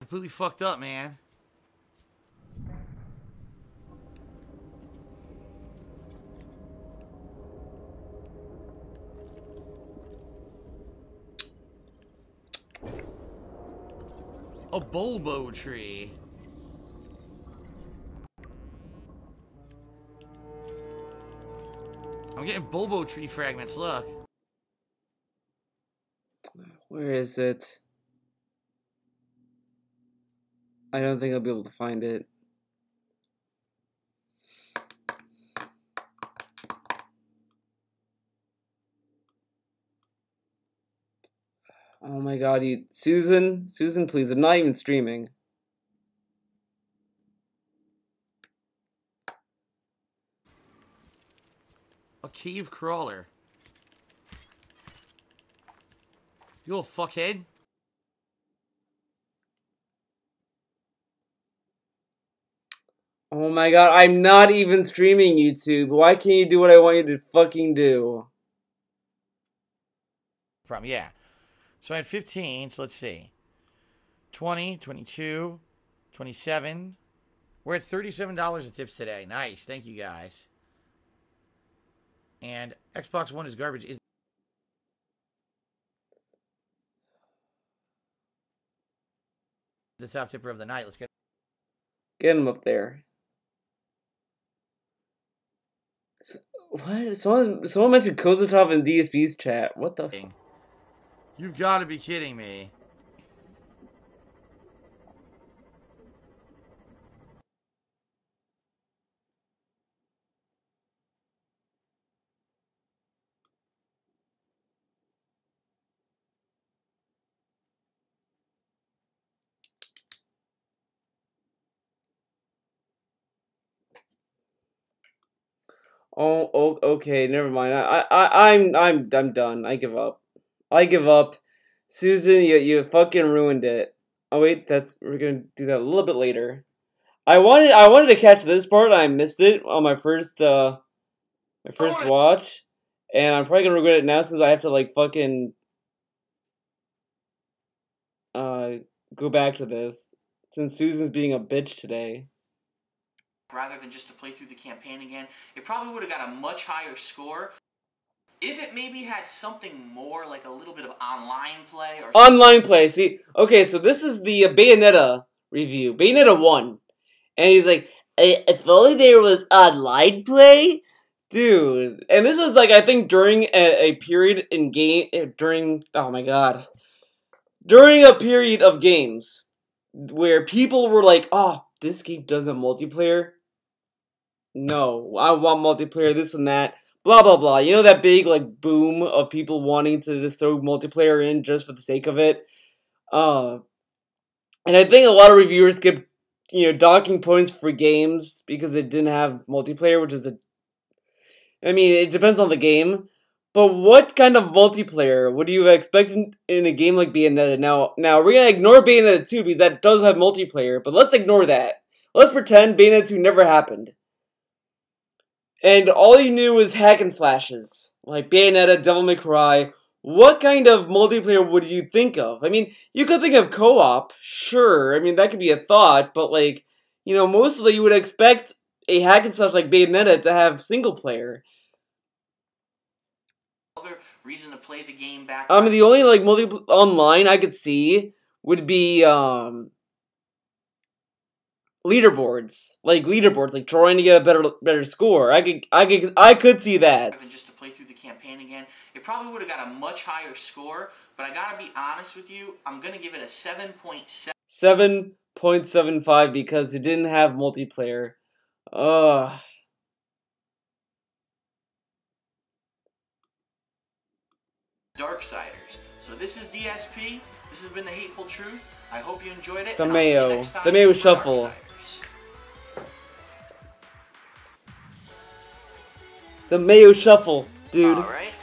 Completely fucked up, man. A bulbo tree. I'm getting bulbo tree fragments, look. Where is it? I don't think I'll be able to find it. Oh my god, Susan, please, I'm not even streaming. A cave crawler. You little fuckhead. Oh my god, I'm not even streaming, YouTube. Why can't you do what I want you to fucking do? Problem, yeah. So I had 15, so let's see. 20, 22, 27. We're at $37 in tips today. Nice, thank you guys. And Xbox One is garbage. Is the top tipper of the night. Let's Get him up there. What? Someone mentioned Kozatov in DSP's chat. What the? You've got to be kidding me. Oh, okay, never mind. I'm done. I give up. I give up. Susan, you fucking ruined it. Oh wait, we're gonna do that a little bit later. I wanted to catch this part. I missed it on my first watch, and I'm probably gonna regret it now since I have to like fucking go back to this since Susan's being a bitch today. Rather than just to play through the campaign again, it probably would have got a much higher score if it maybe had something more, like a little bit of online play or online play. See, okay, so this is the Bayonetta review, Bayonetta 1, and he's like, if only there was online play, dude. And this was like I think during a period in game during oh my god, during a period of games where people were like, oh, this game doesn't multiplayer. No, I want multiplayer, this and that, blah, blah, blah. You know that big, like, boom of people wanting to just throw multiplayer in just for the sake of it? And I think a lot of reviewers kept, docking points for games because it didn't have multiplayer, which is I mean, it depends on the game. But what kind of multiplayer would you expect in a game like Bayonetta? Now we're gonna ignore Bayonetta 2 because that does have multiplayer, but let's ignore that. Let's pretend Bayonetta 2 never happened. And all you knew was hack and slashes, like Bayonetta, Devil May Cry. What kind of multiplayer would you think of? I mean, you could think of co-op, sure. I mean, that could be a thought, but like, mostly you would expect a hack and slash like Bayonetta to have single player. other reason to play the game back. I mean, the only like online I could see would be leaderboards, like trying to get a better score. I could see that. Just to play through the campaign again, it probably would have got a much higher score. But I gotta be honest with you, I'm gonna give it a 7.7. 7.75 because it didn't have multiplayer. Ugh. Darksiders. So this is DSP. This has been The Hateful Truth. I hope you enjoyed it. The and I'll see you Mayo. next time The Mayo for Shuffle. Darksiders. The Mayo Shuffle, dude. Alright.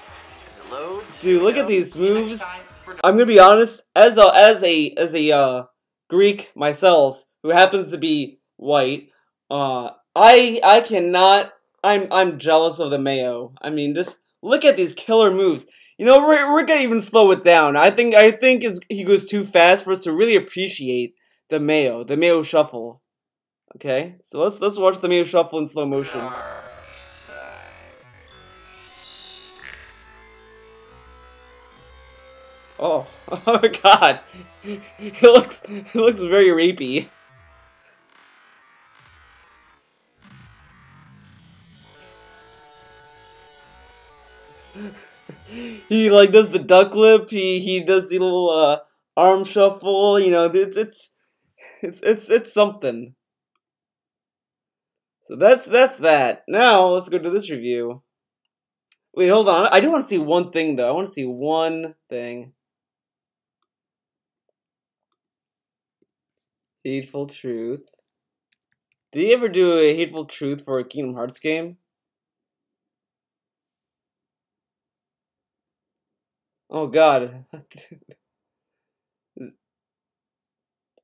As it loads, Dude, look here at we go. these See you next moves. time for I'm gonna be honest, as a Greek myself who happens to be white, I cannot. I'm jealous of the Mayo. I mean, just look at these killer moves. We're gonna even slow it down. I think he goes too fast for us to really appreciate the Mayo Shuffle. Okay, so let's watch the Mayo Shuffle in slow motion. Oh, oh my god. It looks very rapey. He like does the duck lip, he does the little arm shuffle, it's something. So that's that. Now let's go to this review. Wait, hold on. I do want to see one thing though. I want to see one thing. Hateful Truth. Did he ever do a Hateful Truth for a Kingdom Hearts game? Oh god.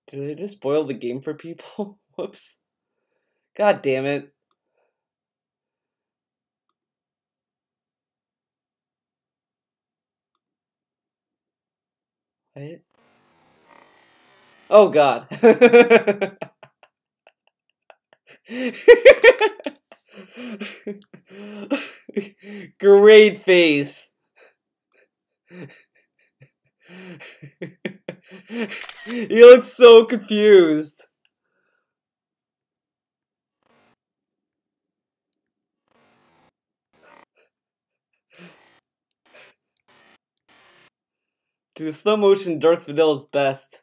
Did I just spoil the game for people? Whoops. God damn it. What? Oh god. Great face. He looks so confused. Dude, slow motion Dark Vidal is best.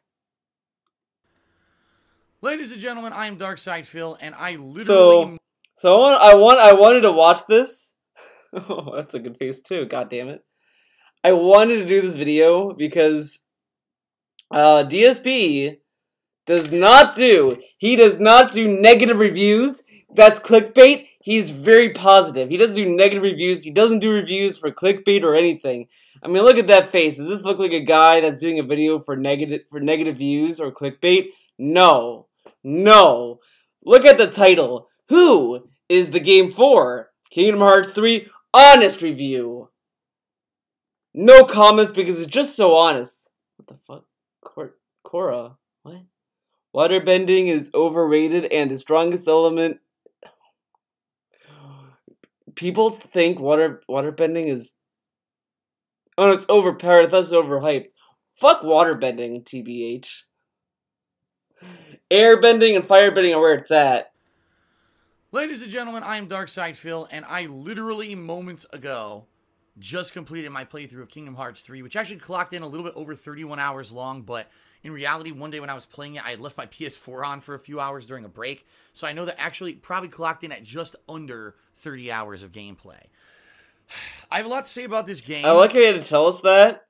Ladies and gentlemen, I am Darkside Phil, and I literally... So I wanted to watch this. Oh, that's a good face too, god damn it. I wanted to do this video because DSP does not do negative reviews. That's clickbait. He's very positive. He doesn't do negative reviews. He doesn't do reviews for clickbait or anything. I mean, look at that face. Does this look like a guy that's doing a video for negative views or clickbait? No. No. Look at the title. Who is the game for? Kingdom Hearts 3 Honest Review. No comments because it's just so honest. What the fuck? Korra? What? Waterbending is overrated and the strongest element. People think waterbending is... Oh no, it's overpowered. I thought it was overhyped. Fuck waterbending, TBH. Airbending and firebending are where it's at. Ladies and gentlemen, I am Darkside Phil, and I literally moments ago just completed my playthrough of Kingdom Hearts 3, which actually clocked in a little bit over 31 hours long, but in reality, one day when I was playing it, I had left my PS4 on for a few hours during a break, so I know that actually probably clocked in at just under 30 hours of gameplay. I have a lot to say about this game. I like how he had to tell us that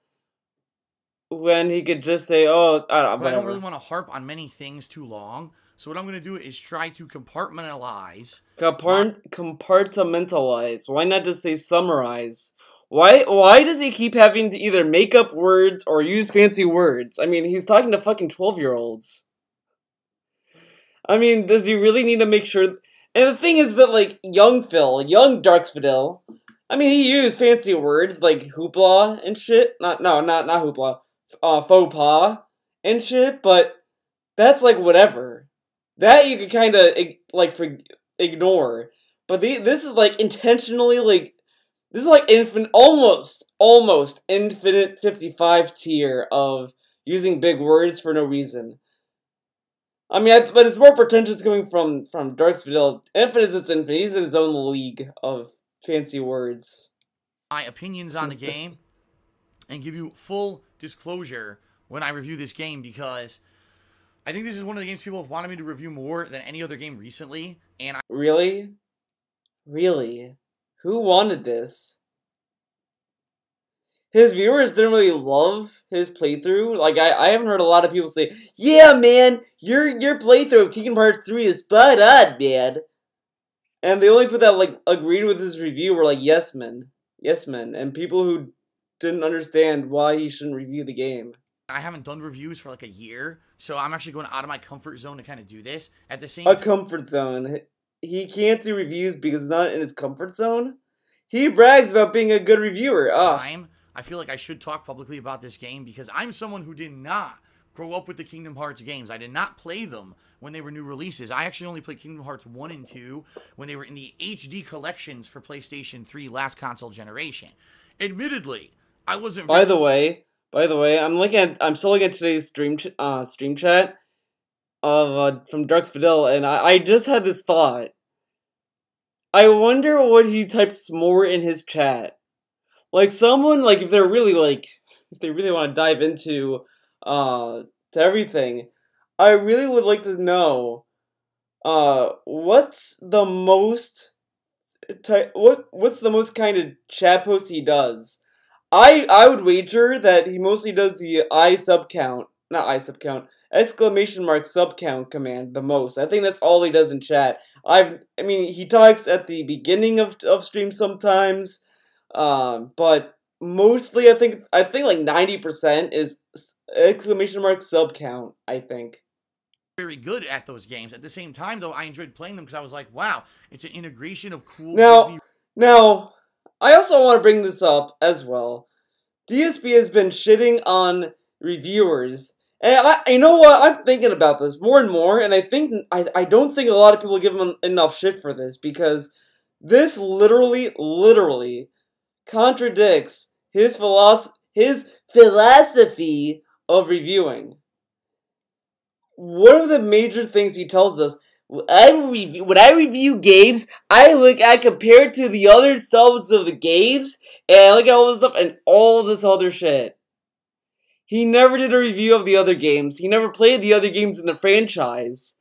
when he could just say, oh, I don't really want to harp on many things too long. So what I'm going to do is try to compartmentalize. Compartmentalize. Why not just say summarize? Why does he keep having to either make up words or use fancy words? I mean, he's talking to fucking 12-year-olds. I mean, does he really need to make sure... And the thing is that, like, young Darksvidal, I mean, he used fancy words like hoopla and shit. Not hoopla. Faux pas and shit, but that's, like, whatever. That you could kind of, like, ignore. But this is, like, intentionally, like... This is, like, almost infinite 55 tier of using big words for no reason. I mean, but it's more pretentious coming from Darksvidal. Infinite is just infinite. He's in his own league of fancy words. My opinions on the game and give you full disclosure when I review this game, because I think this is one of the games people have wanted me to review more than any other game recently. And Really? Really? Who wanted this? His viewers didn't really love his playthrough. Like, I haven't heard a lot of people say, yeah, man, your playthrough of Kingdom Hearts 3 is spot on, man. And the only people that, like, agreed with his review were, like, yes men. Yes men. And people who didn't understand why he shouldn't review the game. I haven't done reviews for, like, a year, so I'm actually going out of my comfort zone to kind of do this. At the same time... A comfort zone. He can't do reviews because it's not in his comfort zone? He brags about being a good reviewer. I feel like I should talk publicly about this game because I'm someone who did not grow up with the Kingdom Hearts games. I did not play them when they were new releases. I actually only played Kingdom Hearts 1 and 2 when they were in the HD collections for PlayStation 3 last console generation. Admittedly, I wasn't... By the way, I'm still looking at today's stream chat of from Darksvidal, and I just had this thought. I wonder what he types more in his chat. Like, someone, like, if they really want to dive into, to everything, I really would like to know, what's the most kind of chat post he does? I would wager that he mostly does the exclamation mark sub count command the most. I think that's all he does in chat. I mean, he talks at the beginning of stream sometimes, but mostly I think like 90% is exclamation mark sub count, I think. Very good at those games. At the same time, though, I enjoyed playing them because I was like, wow, it's an integration of cool Disney... Now, I also want to bring this up as well. DSP has been shitting on reviewers, and you know what? I'm thinking about this more and more, and I don't think a lot of people give him enough shit for this, because this literally contradicts his philosophy of reviewing. One of the major things he tells us, when I review games, I compare it to the other installments of the games, and I look at all this stuff and all this other shit. He never did a review of the other games. He never played the other games in the franchise.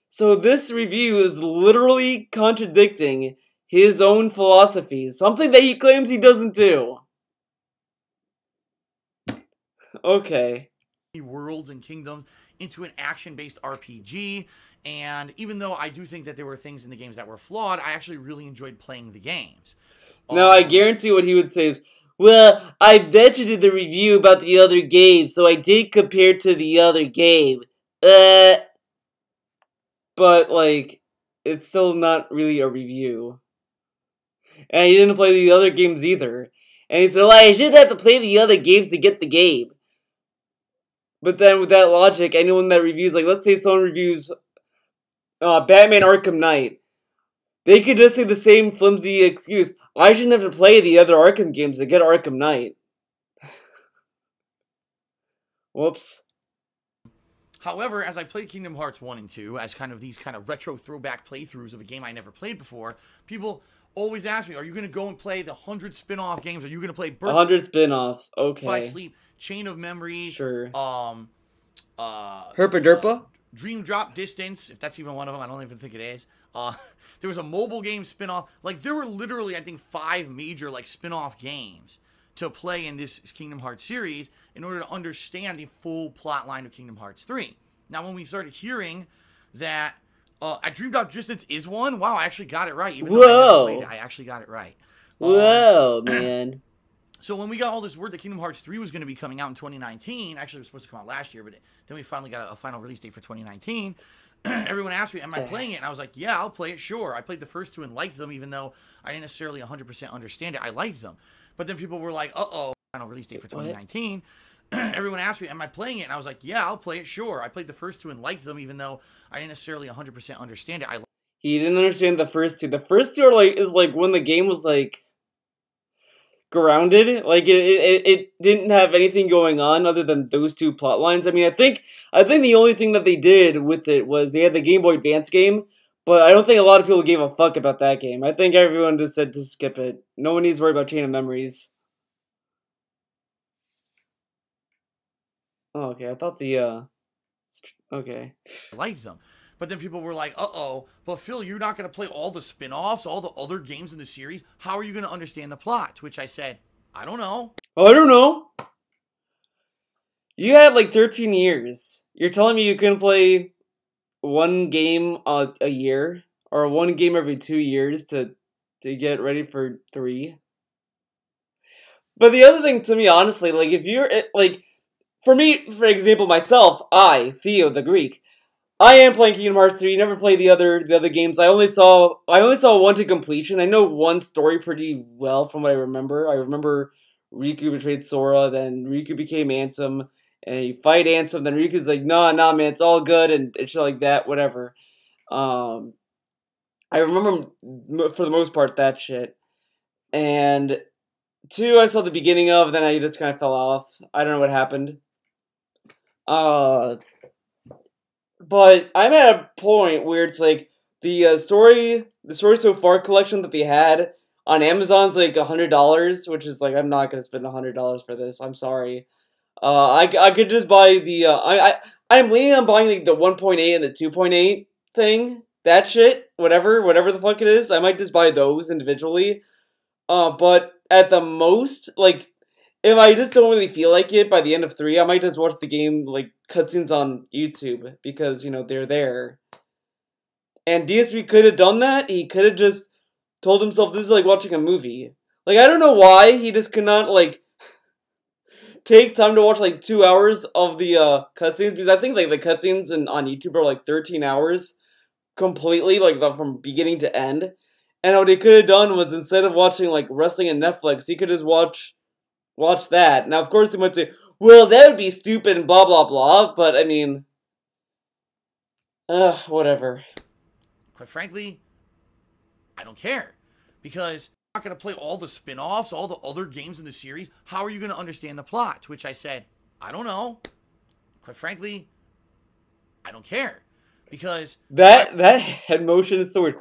So this review is literally contradicting his own philosophy, something that he claims he doesn't do. Okay. Worlds and kingdoms into an action-based RPG, and even though I do think that there were things in the games that were flawed, I actually really enjoyed playing the games. Now, I guarantee what he would say is, well, I bet you did the review about the other game, so I did compare to the other game. But, like, it's still not really a review. And he didn't play the other games either. And he said, well, I should have to play the other games to get the game. But then, with that logic, anyone that reviews, like, let's say someone reviews Batman Arkham Knight, they could just say the same flimsy excuse, I shouldn't have to play the other Arkham games to get Arkham Knight. Whoops. However, as I played Kingdom Hearts 1 and 2, as kind of these kind of retro throwback playthroughs of a game I never played before, people always ask me, are you going to go and play the 100 spin-off games? Are you going to play 100 spin-offs, okay. By Sleep, Chain of Memories, sure. Herpa Dream Drop Distance, if that's even one of them, I don't even think it is. There was a mobile game spin-off. Like, there were literally, I think, 5 major, like, spin-off games to play in this Kingdom Hearts series in order to understand the full plot line of Kingdom Hearts 3. Now, when we started hearing that A Dream Drop Distance is one, wow, I actually got it right. Even though I never played it, I actually got it right. Whoa, man. So when we got all this word that Kingdom Hearts 3 was going to be coming out in 2019, actually it was supposed to come out last year, but then we finally got a final release date for 2019, everyone asked me, am I playing it? And I was like, yeah, I'll play it, sure. I played the first 2 and liked them, even though I didn't necessarily 100% understand it. I liked them. But then people were like, uh-oh, final release date for 2019. Everyone asked me, am I playing it? And I was like, yeah, I'll play it, sure. I played the first 2 and liked them, even though I didn't necessarily 100% understand it. He didn't understand the first 2. The first 2 are like, is like when the game was like grounded, like it didn't have anything going on other than those 2 plot lines. I mean, I think the only thing that they did with it was they had the Game Boy Advance game, but I don't think a lot of people gave a fuck about that game. I think everyone just said to skip it. No one needs to worry about Chain of Memories. Oh, okay. I thought the okay. I liked them. But then people were like, uh-oh, but Phil, you're not going to play all the spin-offs, all the other games in the series. How are you going to understand the plot? To which I said, I don't know. I don't know. You had like 13 years. You're telling me you couldn't play one game a year? Or one game every 2 years to get ready for 3? But the other thing to me, honestly, like, if you're, like, for me, for example, myself, Theo the Greek, I am playing Kingdom Hearts 3. Never played the other games. I only saw 1 to completion. I know 1 story pretty well from what I remember. I remember Riku betrayed Sora, then Riku became Ansem, and you fight Ansem, then Riku's like, nah, man, it's all good, and shit like that, whatever. I remember, for the most part, that shit. And 2, I saw the beginning of, then I just kind of fell off. I don't know what happened. But I'm at a point where it's like the story so far collection that they had on Amazon's like $100, which is like, I'm not gonna spend $100 for this. I'm sorry. I could just buy the I'm leaning on buying like the 1.8 and the 2.8 thing. That shit, whatever the fuck it is. I might just buy those individually. But at the most, like, if I just don't really feel like it by the end of 3, I might just watch the game, like, cutscenes on YouTube, because, you know, they're there. And DSP could have done that. He could have just told himself this is like watching a movie. Like, I don't know why he just could not, like, take time to watch, like, 2 hours of the cutscenes, because I think, like, the cutscenes on YouTube are, like, 13 hours completely, like, from beginning to end. And what he could have done was, instead of watching, like, wrestling on Netflix, he could just watch that. Now, of course, he might say, well, that would be stupid and blah, blah, blah, but, I mean, whatever. Quite frankly, I don't care. Because not going to play all the spin-offs, all the other games in the series. How are you going to understand the plot? To which I said, I don't know. Quite frankly, I don't care. Because... That head motion is so weird.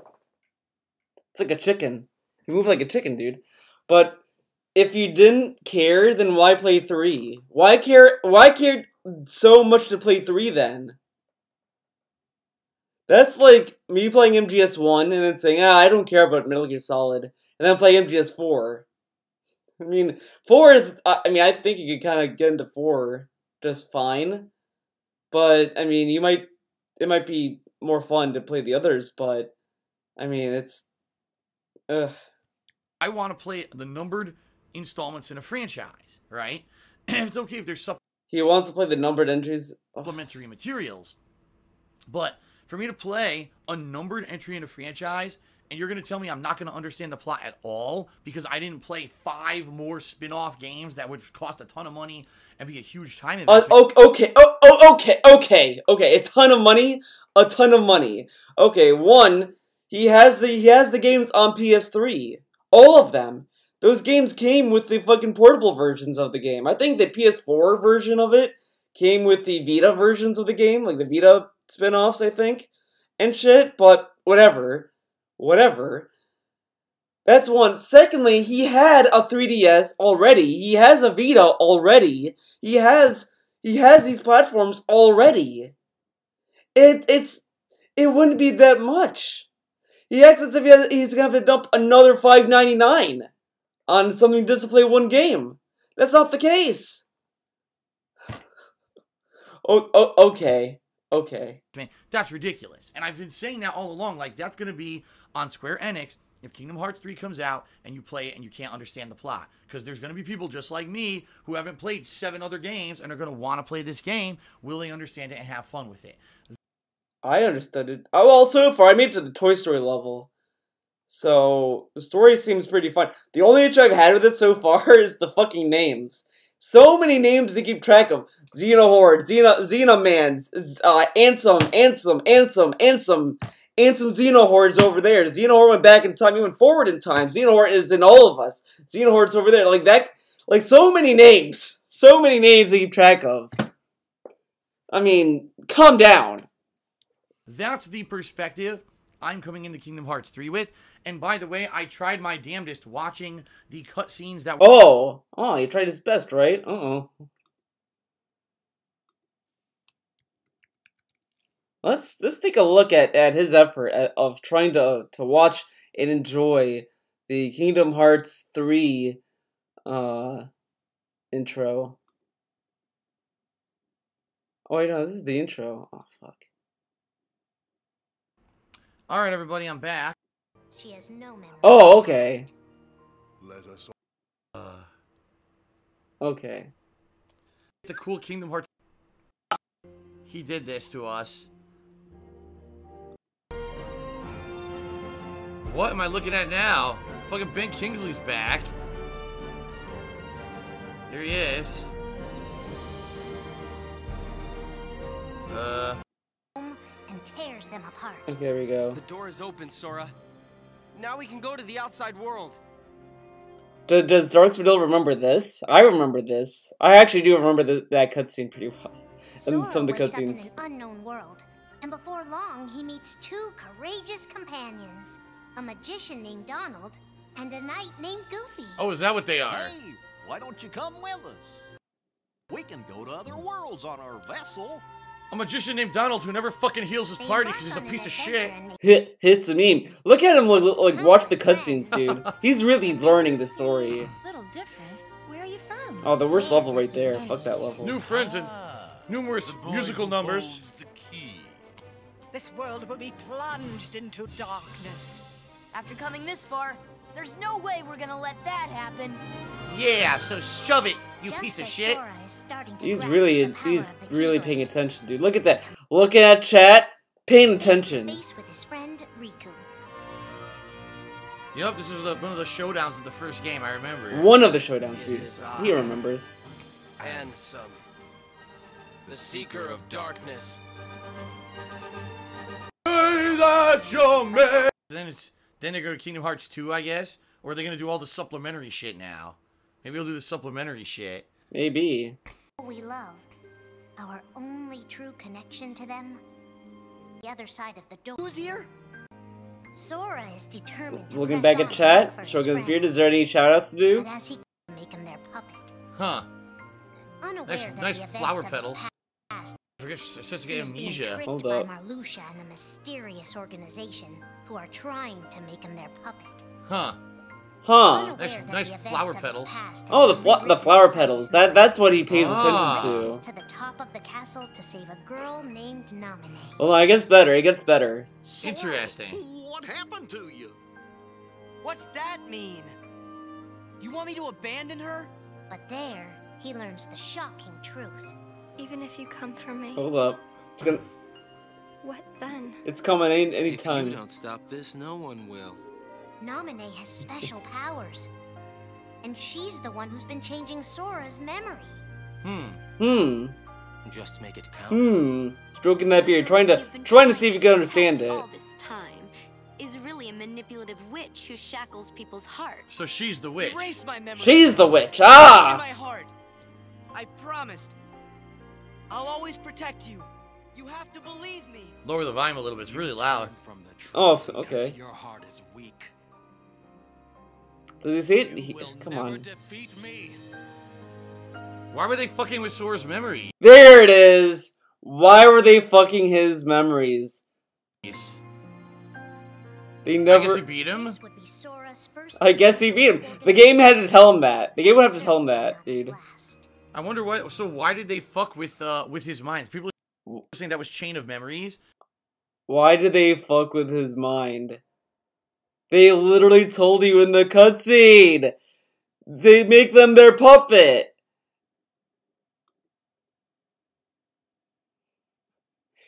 It's like a chicken. You move like a chicken, dude. But if you didn't care, then why play 3? Why care so much to play 3 then? That's like me playing MGS1 and then saying, I don't care about Metal Gear Solid. And then play MGS4. I mean, 4 is... I think you could kind of get into 4 just fine. But, I mean, it might be more fun to play the others, but... I mean, it's... Ugh. I want to play the numbered installments in a franchise, right? It's okay if there's He wants to play the numbered entries. supplementary materials. But for me to play a numbered entry in a franchise, and you're going to tell me I'm not going to understand the plot at all because I didn't play 5 more spin-off games that would cost a ton of money and be a huge time investment. Okay. A ton of money. Okay, one, he has the games on PS3. All of them. Those games came with the fucking portable versions of the game. I think the PS4 version of it came with the Vita versions of the game, like the Vita spin-offs, I think, and shit, but whatever. That's one. Secondly, he had a 3DS already. He has a Vita already. He has these platforms already. It wouldn't be that much. He acts as if he's gonna have to dump another $5.99 on something just to play one game. That's not the case. Okay. Man, that's ridiculous. And I've been saying that all along. Like, that's going to be on Square Enix if Kingdom Hearts 3 comes out and you play it and you can't understand the plot. Because there's going to be people just like me who haven't played 7 other games and are going to want to play this game. Will they understand it and have fun with it? I understood it. Oh, well, so far, I made it to the Toy Story level. So, the story seems pretty fun. The only issue I've had with it so far is the fucking names. So many names to keep track of. Xenohorde, Xenomans, Ansem Xenohorde's over there. Xenohorde went back in time, he went forward in time. Xenohorde is in all of us. Xenohorde's over there. Like that, like so many names. So many names to keep track of. I mean, calm down. That's the perspective I'm coming into Kingdom Hearts 3 with. And by the way, I tried my damnedest watching the cutscenes that were... Oh, he tried his best, right? Let's take a look at his effort of trying to watch and enjoy the Kingdom Hearts 3 intro. Oh wait, no, this is the intro. Oh fuck. All right, everybody, I'm back. She has no memory. Oh, okay. Let us Okay. The cool Kingdom Hearts... He did this to us. What am I looking at now? Fucking Ben Kingsley's back. There he is. And tears them apart. Okay, here we go. The door is open, Sora. Now we can go to the outside world. Does Darksville remember this? I remember this. I actually do remember that cutscene pretty well. And some of the Sora wakes up in cutscenes. an unknown world, and before long he meets 2 courageous companions, a magician named Donald and a knight named Goofy. Oh, is that what they are? Hey, why don't you come with us? We can go to other worlds on our vessel. A magician named Donald who never fucking heals his They party embark because he's a on an piece of adventure shit. and Hits a meme. Look at him like watch the cutscenes, dude. He's really learning the story. Little different. Where are you from? Oh, the worst level right there. Fuck that level. New friends and numerous musical numbers. The key. This world will be plunged into darkness. After coming this far, there's no way we're gonna let that happen. Yeah, so shove it, you Just piece of as shit. Sora is starting to He's grasp really the power of the really keyblade, paying attention, dude. Look at that. Look at that chat. Paying he's face to attention. face with his friend Riku. Yep, this is one of the showdowns of the first game, I remember. One of the showdowns, dude. He remembers. Handsome. The Seeker of Darkness. Hey, that's your man. Then they go to Kingdom Hearts 2, I guess, Or are they gonna do all the supplementary shit now? Maybe they'll do the supplementary shit. Maybe. We love. Our only true connection to them. The other side of the door. Who's here? Sora is determined to Looking press back on at chat, for his Strogan's beard, friend, is there any shoutouts to do? but as he make him their puppet. Huh. Unaware Nice, that nice the events flower of his petals. past, I forget, it's just he get is being amnesia. tricked Hold by up. Marluxia and a mysterious organization who are trying to make him their puppet. Huh. Huh. Unaware Nice- that nice the events flower of his petals. past have Oh, the rewritten flower inside petals. his mind. That's what he pays Ah. attention Races to. to the top of the castle to save a girl named Nominee. Well, it gets better. It gets better. Interesting. What happened to you? What's that mean? You want me to abandon her? But there, he learns the shocking truth. Even if you come for me, Hold up. It's gonna. what then? It's coming any If you time. don't stop this, no one will. Nominee has special powers. And she's the one who's been changing Sora's memory. Hmm. Just make it count. Hmm. Stroking that beard, trying You've been to see if you can to understand protect it. all this time is really a manipulative witch who shackles people's hearts. So she's the witch. Erase my memory. She's the witch. In Ah. my heart. I promised. I'll always protect you. You have to believe me. Lower the volume a little bit. It's really loud. From the truth Oh, because okay. Your heart is weak. Does he say it? Come on. defeat me. Why were they fucking with Sora's memory? There it is. Why were they fucking his memories? They I guess never. he beat him. This would be Sora's first I guess he beat him. The game had to tell him that. The game would have to tell him that, dude. I wonder what. So why did they fuck with his minds? People are saying that was chain of memories. Why did they fuck with his mind? They literally told you in the cutscene. They make them their puppet.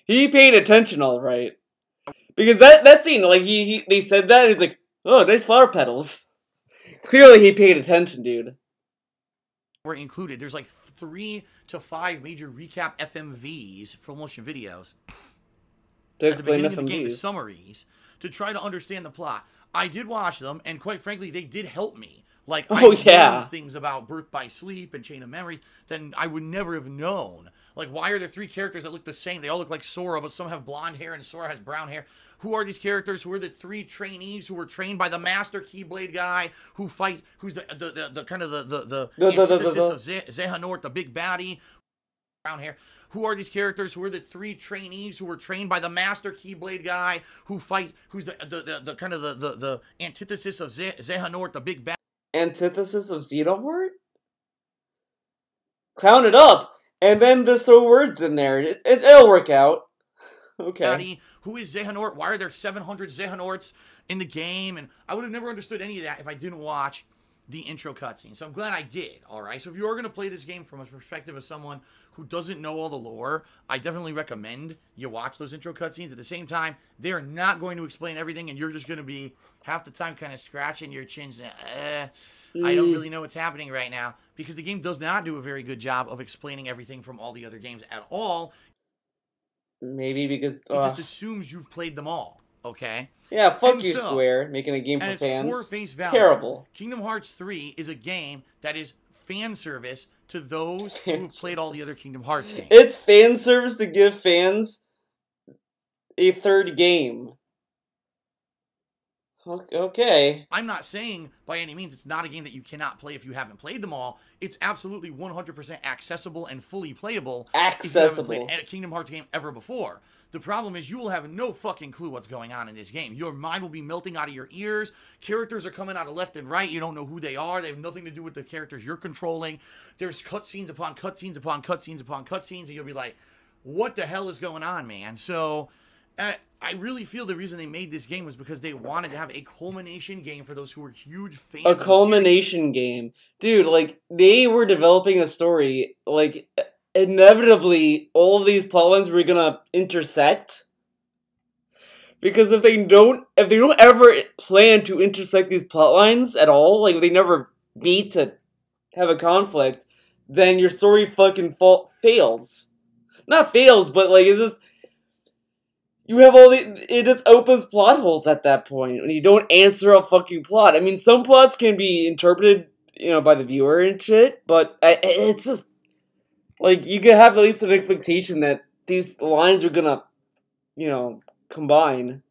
He paid attention, all right. Because that scene, like they said that, and he's like, "Oh, nice flower petals." Clearly, he paid attention, dude. Were included. There's like 3 to 5 major recap FMVs, full motion videos, To at the explain beginning of the game, the FMVs. summaries, to try to understand the plot. I did watch them, and quite frankly, they did help me. Like, I yeah. learned things about Birth by Sleep and Chain of Memories that I would never have known. Like, why are there 3 characters that look the same? They all look like Sora, but some have blonde hair and Sora has brown hair. Who are these characters? Who are the 3 trainees who were trained by the master Keyblade guy who fights? Who's the kind of the antithesis of Xehanort, the big baddie, brown hair? Who are these characters? Who are the 3 trainees who were trained by the master Keyblade guy who fights? Who's the kind of the antithesis of Xehanort, the big baddie? Antithesis of Xehanort? Count it up, and then just throw words in there. It'll work out. Okay. Who is Xehanort? Why are there 700 Xehanorts in the game? And I would have never understood any of that if I didn't watch the intro cutscene. So I'm glad I did, alright? So if you are going to play this game from a perspective of someone who doesn't know all the lore, I definitely recommend you watch those intro cutscenes. At the same time, they are not going to explain everything, and you're just going to be half the time kind of scratching your chin saying, I don't really know what's happening right now, because the game does not do a very good job of explaining everything from all the other games at all. Maybe because... It just assumes you've played them all, okay? Yeah, fuck And you, so, Square, making a game for at its fans. core face value, Terrible. Kingdom Hearts 3 is a game that is fan service to those who have played all the other Kingdom Hearts games. It's fan service to give fans a third game. Okay. I'm not saying by any means it's not a game that you cannot play if you haven't played them all. It's absolutely 100% accessible and fully playable Accessible. if you haven't played a Kingdom Hearts game ever before. The problem is you will have no fucking clue what's going on in this game. Your mind will be melting out of your ears. Characters are coming out of left and right. You don't know who they are. They have nothing to do with the characters you're controlling. There's cutscenes upon cutscenes upon cutscenes upon cutscenes, and you'll be like, what the hell is going on, man? So... I really feel the reason they made this game was because they wanted to have a culmination game for those who were huge fans. A culmination game. Dude, like, they were developing a story, like, inevitably, all of these plotlines were gonna intersect. Because if they don't ever plan to intersect these plotlines at all, like, if they never meet to have a conflict, then your story fucking fails. Not fails, but, like, it's just... you have it just opens plot holes at that point when you don't answer a fucking plot. I mean, some plots can be interpreted, by the viewer and shit, but it's just like you could have at least an expectation that these lines are gonna, combine.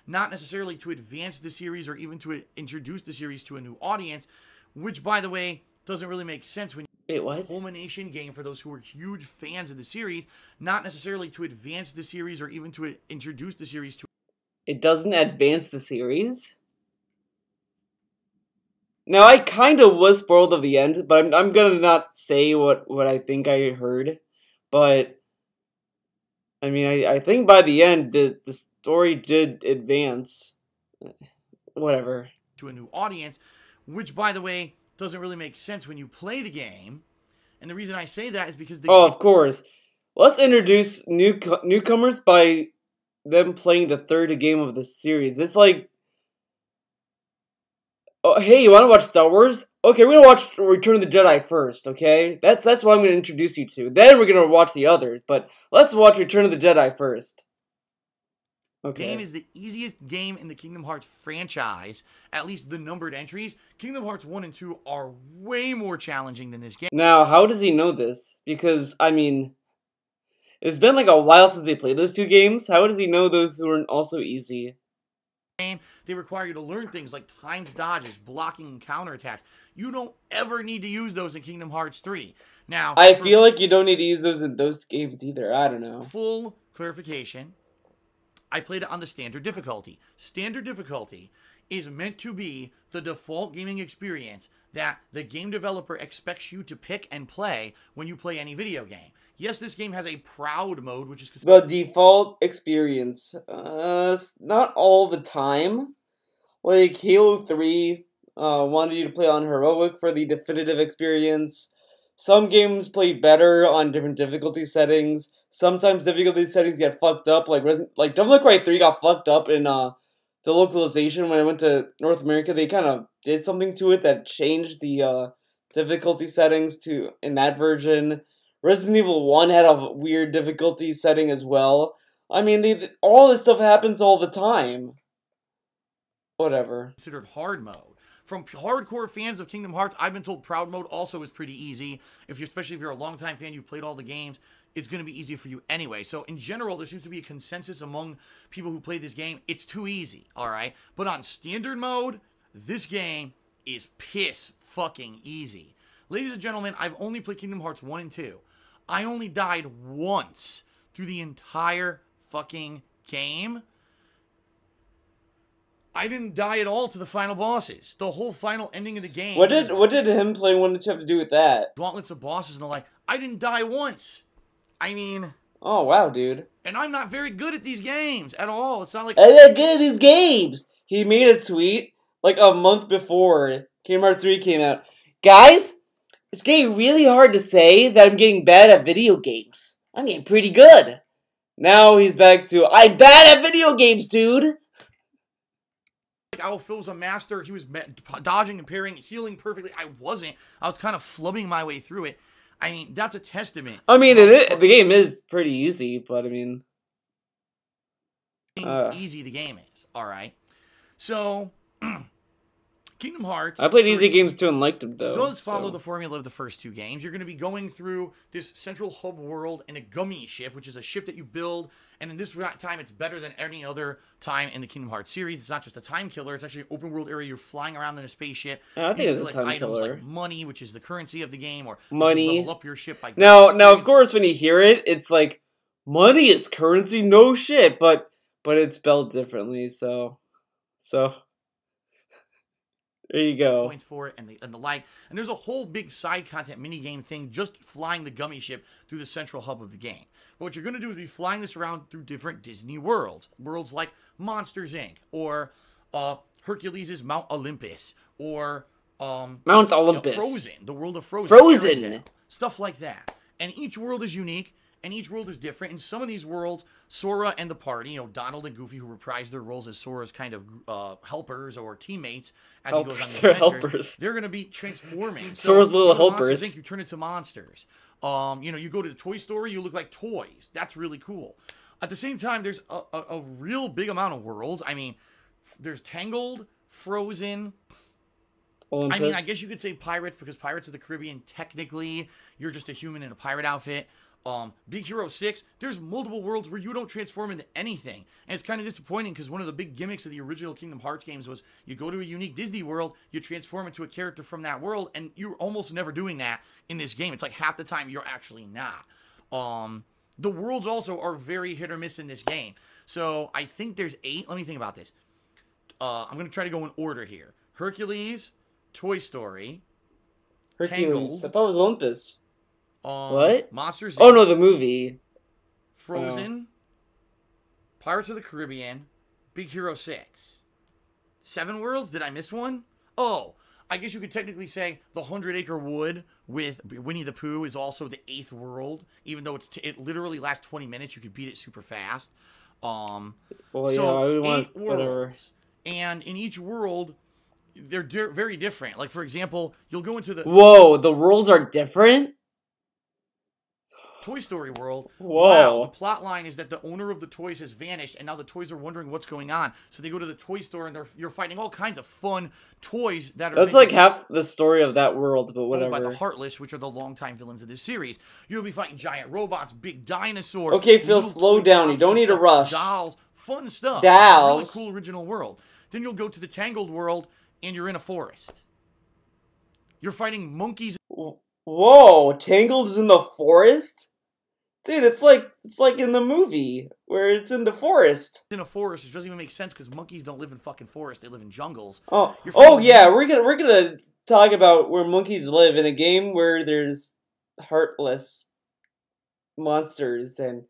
Not necessarily to advance the series or even to introduce the series to a new audience, which, by the way, doesn't really make sense when Wait, what? culmination game for those who are huge fans of the series, not necessarily to advance the series or even to introduce the series to. It doesn't advance the series? Now, I kind of was spoiled of the end, but I'm gonna not say what I think I heard, but I mean, I think by the end, the story did advance. Whatever. To a new audience, which, by the way, doesn't really make sense when you play the game. And the reason I say that is because of course. Let's introduce newcomers by them playing the third game of the series. It's like, oh, hey, you want to watch Star Wars? Okay, we're gonna watch Return of the Jedi first. Okay, that's what I'm gonna introduce you to. Then we're gonna watch the others. But let's watch Return of the Jedi first. Okay. Game is the easiest game in the Kingdom Hearts franchise, at least the numbered entries. Kingdom Hearts 1 and 2 are way more challenging than this game. Now, how does he know this? Because, I mean, it's been like a while since he played those two games. How does he know those were also easy? They require you to learn things like timed dodges, blocking, and counterattacks. You don't ever need to use those in Kingdom Hearts 3. Now, I feel like you don't need to use those in those games either. I don't know. Full clarification. I played it on the standard difficulty. Standard difficulty is meant to be the default gaming experience that the game developer expects you to pick and play when you play any video game. Yes, this game has a proud mode, which is the default experience. Not all the time. Like Halo 3 wanted you to play on heroic for the definitive experience. Some games play better on different difficulty settings. Sometimes difficulty settings get fucked up. Like Devil May Cry 3 got fucked up in the localization when I went to North America. They kind of did something to it that changed the difficulty settings in that version. Resident Evil 1 had a weird difficulty setting as well. I mean, all this stuff happens all the time. Whatever. Considered hard mode. From hardcore fans of Kingdom Hearts, I've been told proud mode also is pretty easy. Especially if you're a longtime fan, you've played all the games, it's going to be easy for you anyway. So in general, there seems to be a consensus among people who play this game. It's too easy, all right? But on standard mode, this game is piss fucking easy. Ladies and gentlemen, I've only played Kingdom Hearts 1 and 2. I only died once through the entire fucking game. I didn't die at all to the final bosses. The whole final ending of the game. What did him playing 1 and 2 have to do with that? Gauntlets of bosses and the like. I didn't die once. I mean... Oh, wow, dude. And I'm not very good at these games at all. It's not like... I'm not good at these games! He made a tweet, like, a month before Kingdom Hearts 3 came out. Guys, it's getting really hard to say that I'm getting bad at video games. I'm getting pretty good. Now he's back to, I'm bad at video games, dude! Phil was a master. He was dodging and parrying, healing perfectly. I wasn't. I was kind of flubbing my way through it. I mean, that's a testament. I mean, the game is pretty easy, but I mean... easy the game is, alright? So, Kingdom Hearts... I played easy games too and liked them, though. Does follow the formula of the first two games. You're going to be going through this central hub world in a gummy ship, which is a ship that you build, and in this time, it's better than any other time in the Kingdom Hearts series. It's not just a time killer. It's actually an open world area. You're flying around in a spaceship. I think it's a like time items killer. like money, which is the currency of the game, or money. Level up your ship by now, of course, when you hear it, it's like, money is currency, no shit, but it's spelled differently, so there you go. Points for it and the like. And there's a whole big side content minigame thing just flying the gummy ship through the central hub of the game. But what you're going to do is be flying this around through different Disney worlds. Worlds like Monsters, Inc. or Hercules' Mount Olympus or Mount Olympus. Frozen, the world of Frozen. Frozen! Stuff like that. And each world is unique. And each world is different. In some of these worlds, Sora and the party, Donald and Goofy, who reprise their roles as Sora's kind of helpers or teammates as he goes on the adventures, they're going to be transforming. Sora's little helpers. You turn into monsters. You go to the toy store, you look like toys. That's really cool. At the same time, there's a real big amount of worlds. I mean, there's Tangled, Frozen. Olympus. I mean, I guess you could say Pirates, because Pirates of the Caribbean, technically, you're just a human in a pirate outfit. Big Hero 6, there's multiple worlds where you don't transform into anything. And it's kind of disappointing, because one of the big gimmicks of the original Kingdom Hearts games was you go to a unique Disney world, you transform into a character from that world, and you're almost never doing that in this game. It's like half the time you're actually not. The worlds also are very hit or miss in this game. So I think there's 8. Let me think about this. I'm going to try to go in order here. Hercules, Toy Story, Hercules. Tangled. I thought it was Olympus. What? Monsters Inc. Oh no, the movie. Frozen, Pirates of the Caribbean, Big Hero 6. 7 worlds? Did I miss one? Oh, I guess you could technically say the 100-Acre Wood with Winnie the Pooh is also the 8th world, even though it literally lasts 20 minutes. You could beat it super fast. Well, So yeah, I would want 8 worlds. And in each world, they're very different. Like, for example, you'll go into the Whoa, the worlds are different? Toy Story world. Whoa. Wow, the plot line is that the owner of the toys has vanished, and now the toys are wondering what's going on. So they go to the toy store, and you're fighting all kinds of fun toys that are... That's like half the story of that world, but whatever. By the Heartless, which are the longtime villains of this series. You'll be fighting giant robots, big dinosaurs. Okay, Phil, slow down. You don't need to rush. Dolls, fun stuff. Dolls. It's a really cool original world. Then you'll go to the Tangled world, and you're in a forest. You're fighting monkeys. Whoa, Tangled's in the forest? Dude, it's like in the movie where it's in the forest. In a forest, it doesn't even make sense because monkeys don't live in fucking forests; they live in jungles. Oh yeah, we're gonna talk about where monkeys live in a game where there's heartless monsters and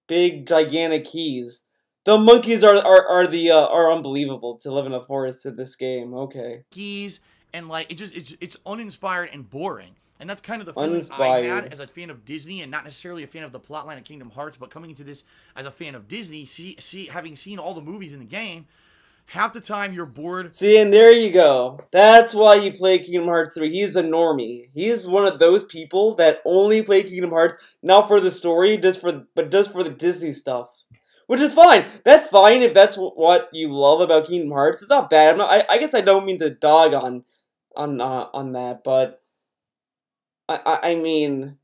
big gigantic keys. The monkeys are unbelievable to live in a forest in this game. Okay. Keys and like it's uninspired and boring. And that's kind of the feeling I had as a fan of Disney, and not necessarily a fan of the plotline of Kingdom Hearts, but coming into this as a fan of Disney, having seen all the movies in the game, half the time you're bored. See, and there you go. That's why you play Kingdom Hearts 3. He's a normie. He's one of those people that only play Kingdom Hearts, not for the story, but just for the Disney stuff. Which is fine. That's fine if that's what you love about Kingdom Hearts. It's not bad. I guess I don't mean to dog on that, but... I mean,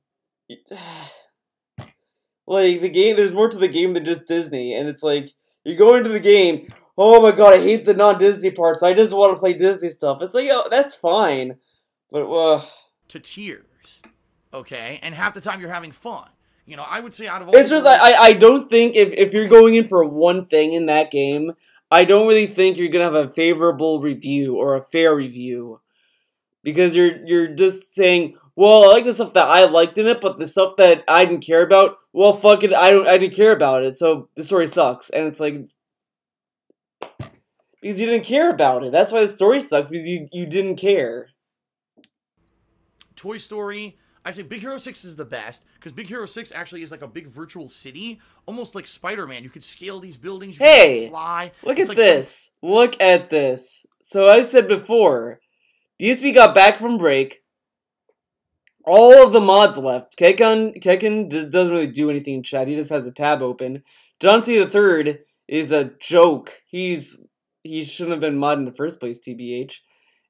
like, the game, there's more to the game than just Disney, and it's like, you go into the game, oh my god, I hate the non-Disney parts, I just want to play Disney stuff. It's like, yo, that's fine, but, to tears, okay? And half the time you're having fun. You know, I would say out of all... It's just, I don't think, if you're going in for one thing in that game, I don't really think you're gonna have a favorable review, or a fair review. Because you're just saying, well, I like the stuff that I liked in it, but the stuff that I didn't care about, well, fuck it, I didn't care about it, so the story sucks. And it's like, because you didn't care about it. That's why the story sucks, because you didn't care. Toy Story, I say Big Hero 6 is the best, because Big Hero 6 actually is like a big virtual city, almost like Spider-Man. You could scale these buildings, you could fly. Look at this. Look at this. So I said before, DSP got back from break. All of the mods left. Kekken doesn't really do anything in chat. He just has a tab open. John C. III is a joke. He shouldn't have been mod in the first place, TBH.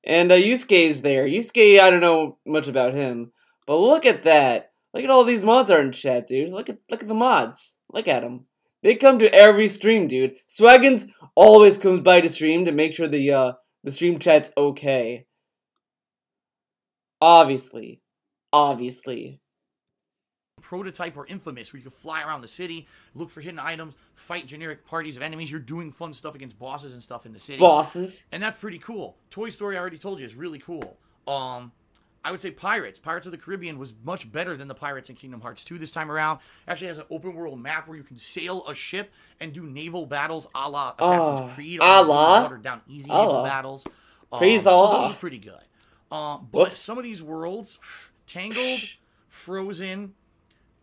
And Yusuke is there. Yusuke, I don't know much about him. But look at that. Look at all these mods are in chat, dude. Look at the mods. Look at them. They come to every stream, dude. Swaggins always comes by to stream to make sure the stream chat's okay. Obviously. Prototype or Infamous, where you can fly around the city, look for hidden items, fight generic parties of enemies. You're doing fun stuff against bosses and stuff in the city. Bosses. And that's pretty cool. Toy Story, I already told you, is really cool. I would say Pirates of the Caribbean was much better than the Pirates in Kingdom Hearts 2 this time around. Actually has an open world map where you can sail a ship and do naval battles a la Assassin's Creed. Watered down easy naval battles. Praise so Allah. those are pretty good. But some of these worlds, Tangled, Frozen,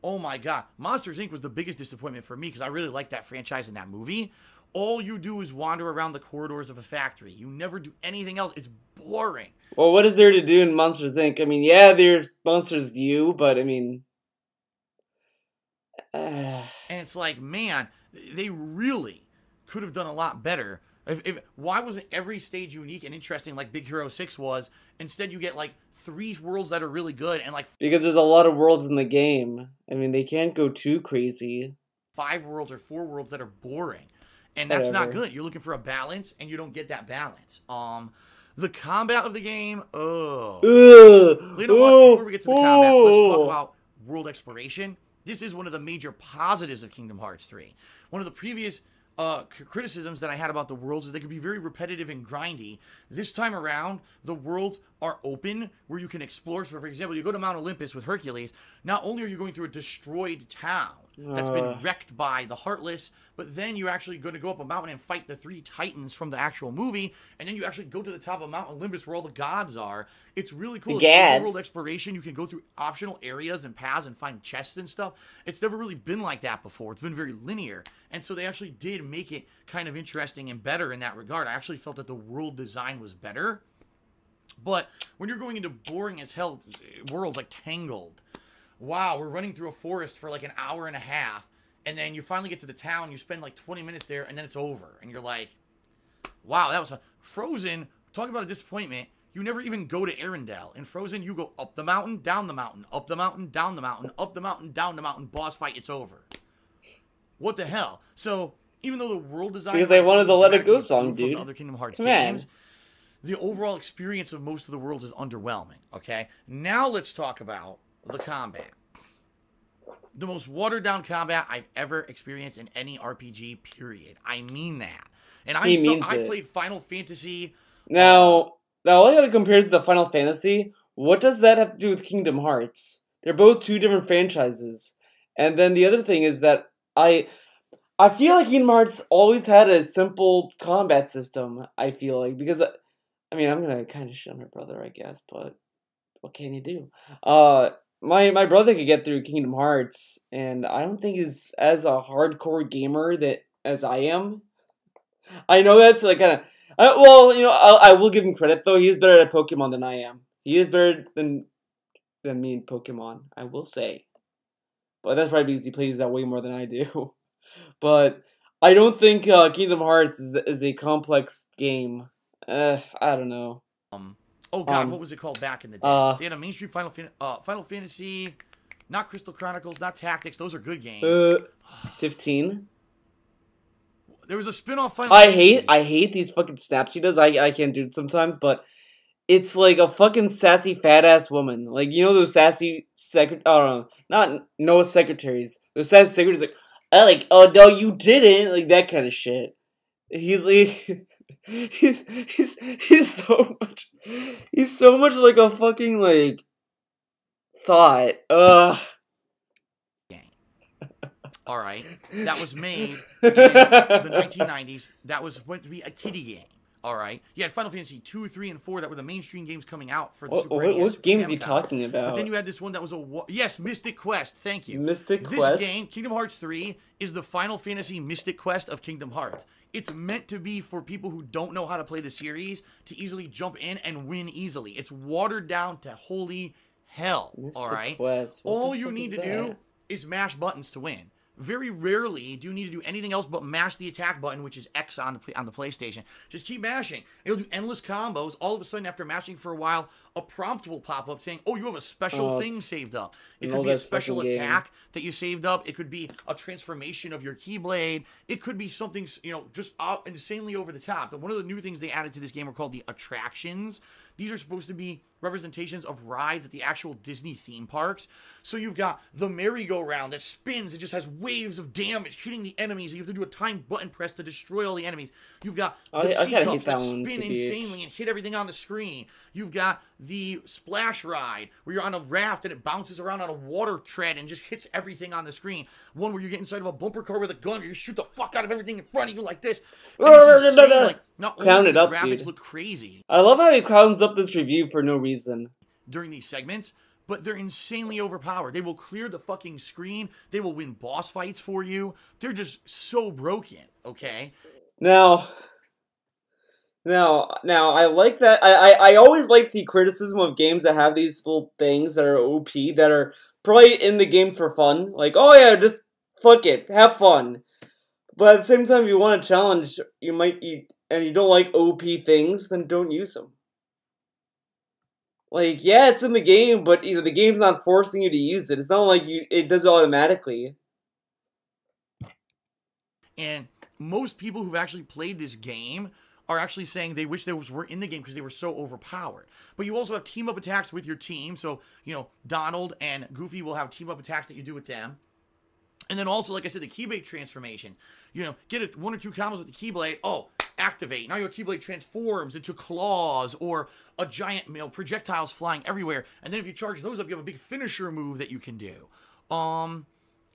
oh my god. Monsters Inc. was the biggest disappointment for me because I really liked that franchise and that movie. All you do is wander around the corridors of a factory. You never do anything else. It's boring. Well, what is there to do in Monsters Inc.? I mean, yeah, there's Monsters U, but I mean... And And it's like, man, they really could have done a lot better. Why wasn't every stage unique and interesting like Big Hero 6 was? Instead, you get like 3 worlds that are really good and like because there's a lot of worlds in the game. I mean, they can't go too crazy. 5 worlds or 4 worlds that are boring. And that's not good. You're looking for a balance, and you don't get that balance. The combat of the game, you know what? Before we get to the combat, let's talk about world exploration. This is one of the major positives of Kingdom Hearts 3. One of the previous criticisms that I had about the worlds is they could be very repetitive and grindy. This time around, the worlds are open where you can explore. So, for example, you go to Mount Olympus with Hercules. Not only are you going through a destroyed town that's been wrecked by the Heartless, but then you're actually going to go up a mountain and fight the 3 titans from the actual movie, and then you actually go to the top of Mount Olympus where all the gods are. It's really cool. It's world exploration. You can go through optional areas and paths and find chests and stuff. It's never really been like that before. It's been very linear, and so they actually did make it kind of interesting and better in that regard. I actually felt that the world design was better. But when you're going into boring as hell worlds like Tangled, wow, we're running through a forest for like an hour and a half, and then you finally get to the town, you spend like 20 minutes there, and then it's over. And you're like, wow, that was fun. Frozen, talk about a disappointment, you never even go to Arendelle. In Frozen, you go up the mountain, down the mountain, up the mountain, down the mountain, up the mountain, down the mountain, boss fight, it's over. What the hell? So, even though the world design... Because they wanted the Let It Go song, dude. Other Kingdom Hearts games, the overall experience of most of the worlds is underwhelming, okay? Now let's talk about the combat. The most watered-down combat I've ever experienced in any RPG, period. I mean that. And I played Final Fantasy... Now I gotta compare this to Final Fantasy. What does that have to do with Kingdom Hearts? They're both 2 different franchises. And then the other thing is that I feel like Kingdom Hearts always had a simple combat system, I feel like, because... I mean, I'm gonna kind of shit on my brother, I guess, but what can you do? My brother could get through Kingdom Hearts, and I don't think he's as a hardcore gamer as I am. I know that's like kind of... well, you know, I will give him credit, though. He is better at Pokemon than I am. He is better than me in Pokemon, I will say. But that's probably because he plays that way more than I do. But I don't think Kingdom Hearts is a complex game. I don't know. Oh god, what was it called back in the day? They had a mainstream Final Fantasy, not Crystal Chronicles, not Tactics. Those are good games. 15. There was a spin-off Final Fantasy. I hate these fucking snaps he does. I can't do it sometimes, but it's like a fucking sassy fat ass woman. Like, you know those sassy not Noah secretaries. Those sassy secretaries like, oh no, you didn't, like that kind of shit. He's like he's so much like a fucking like thought. All right, that was made in the 1990s. That was meant to be a kiddie game. All right, you had Final Fantasy 2, 3, and 4 that were the mainstream games coming out for the Super NES. What games are you talking about? But then you had this one that was yes, Mystic Quest. Thank you. Mystic Quest. This game, Kingdom Hearts 3, is the Final Fantasy Mystic Quest of Kingdom Hearts. It's meant to be for people who don't know how to play the series to easily jump in and win easily. It's watered down to holy hell. Mystic all right, Quest. all you need to do is mash buttons to win. Very rarely do you need to do anything else but mash the attack button, which is X on the PlayStation. Just keep mashing. It'll do endless combos. All of a sudden, after mashing for a while, a prompt will pop up saying, oh, you have a special thing saved up. It could be a special attack that you saved up. It could be a transformation of your Keyblade. It could be something, you know, just insanely over the top. But one of the new things they added to this game are called the attractions. These are supposed to be representations of rides at the actual Disney theme parks. So you've got the merry-go-round that spins. It just has waves of damage hitting the enemies. And you have to do a time button press to destroy all the enemies. You've got the teacups that spin insanely and hit everything on the screen. You've got the splash ride where you're on a raft and it bounces around on a water tread and just hits everything on the screen. One where you get inside of a bumper car with a gun where you shoot the fuck out of everything in front of you like this. Like, not only do the graphics look crazy. I love how he clowns up this review for no reason. During these segments, but they're insanely overpowered. They will clear the fucking screen. They will win boss fights for you. They're just so broken, okay? Now, I like that. I always like the criticism of games that have these little things that are OP, that are probably in the game for fun. Like, oh yeah, just fuck it, have fun. But at the same time, if you want a challenge, and you don't like OP things, then don't use them. Like, yeah, it's in the game, but the game's not forcing you to use it. It's not like it does it automatically. And most people who've actually played this game are actually saying they wish those were in the game because they were so overpowered. But you also have team-up attacks with your team. So, Donald and Goofy will have team-up attacks that you do with them. And then also, like I said, the Keyblade transformation. Get 1 or 2 combos with the Keyblade. Oh, activate. Now your Keyblade transforms into claws or a giant, projectiles flying everywhere. And then if you charge those up, you have a big finisher move that you can do.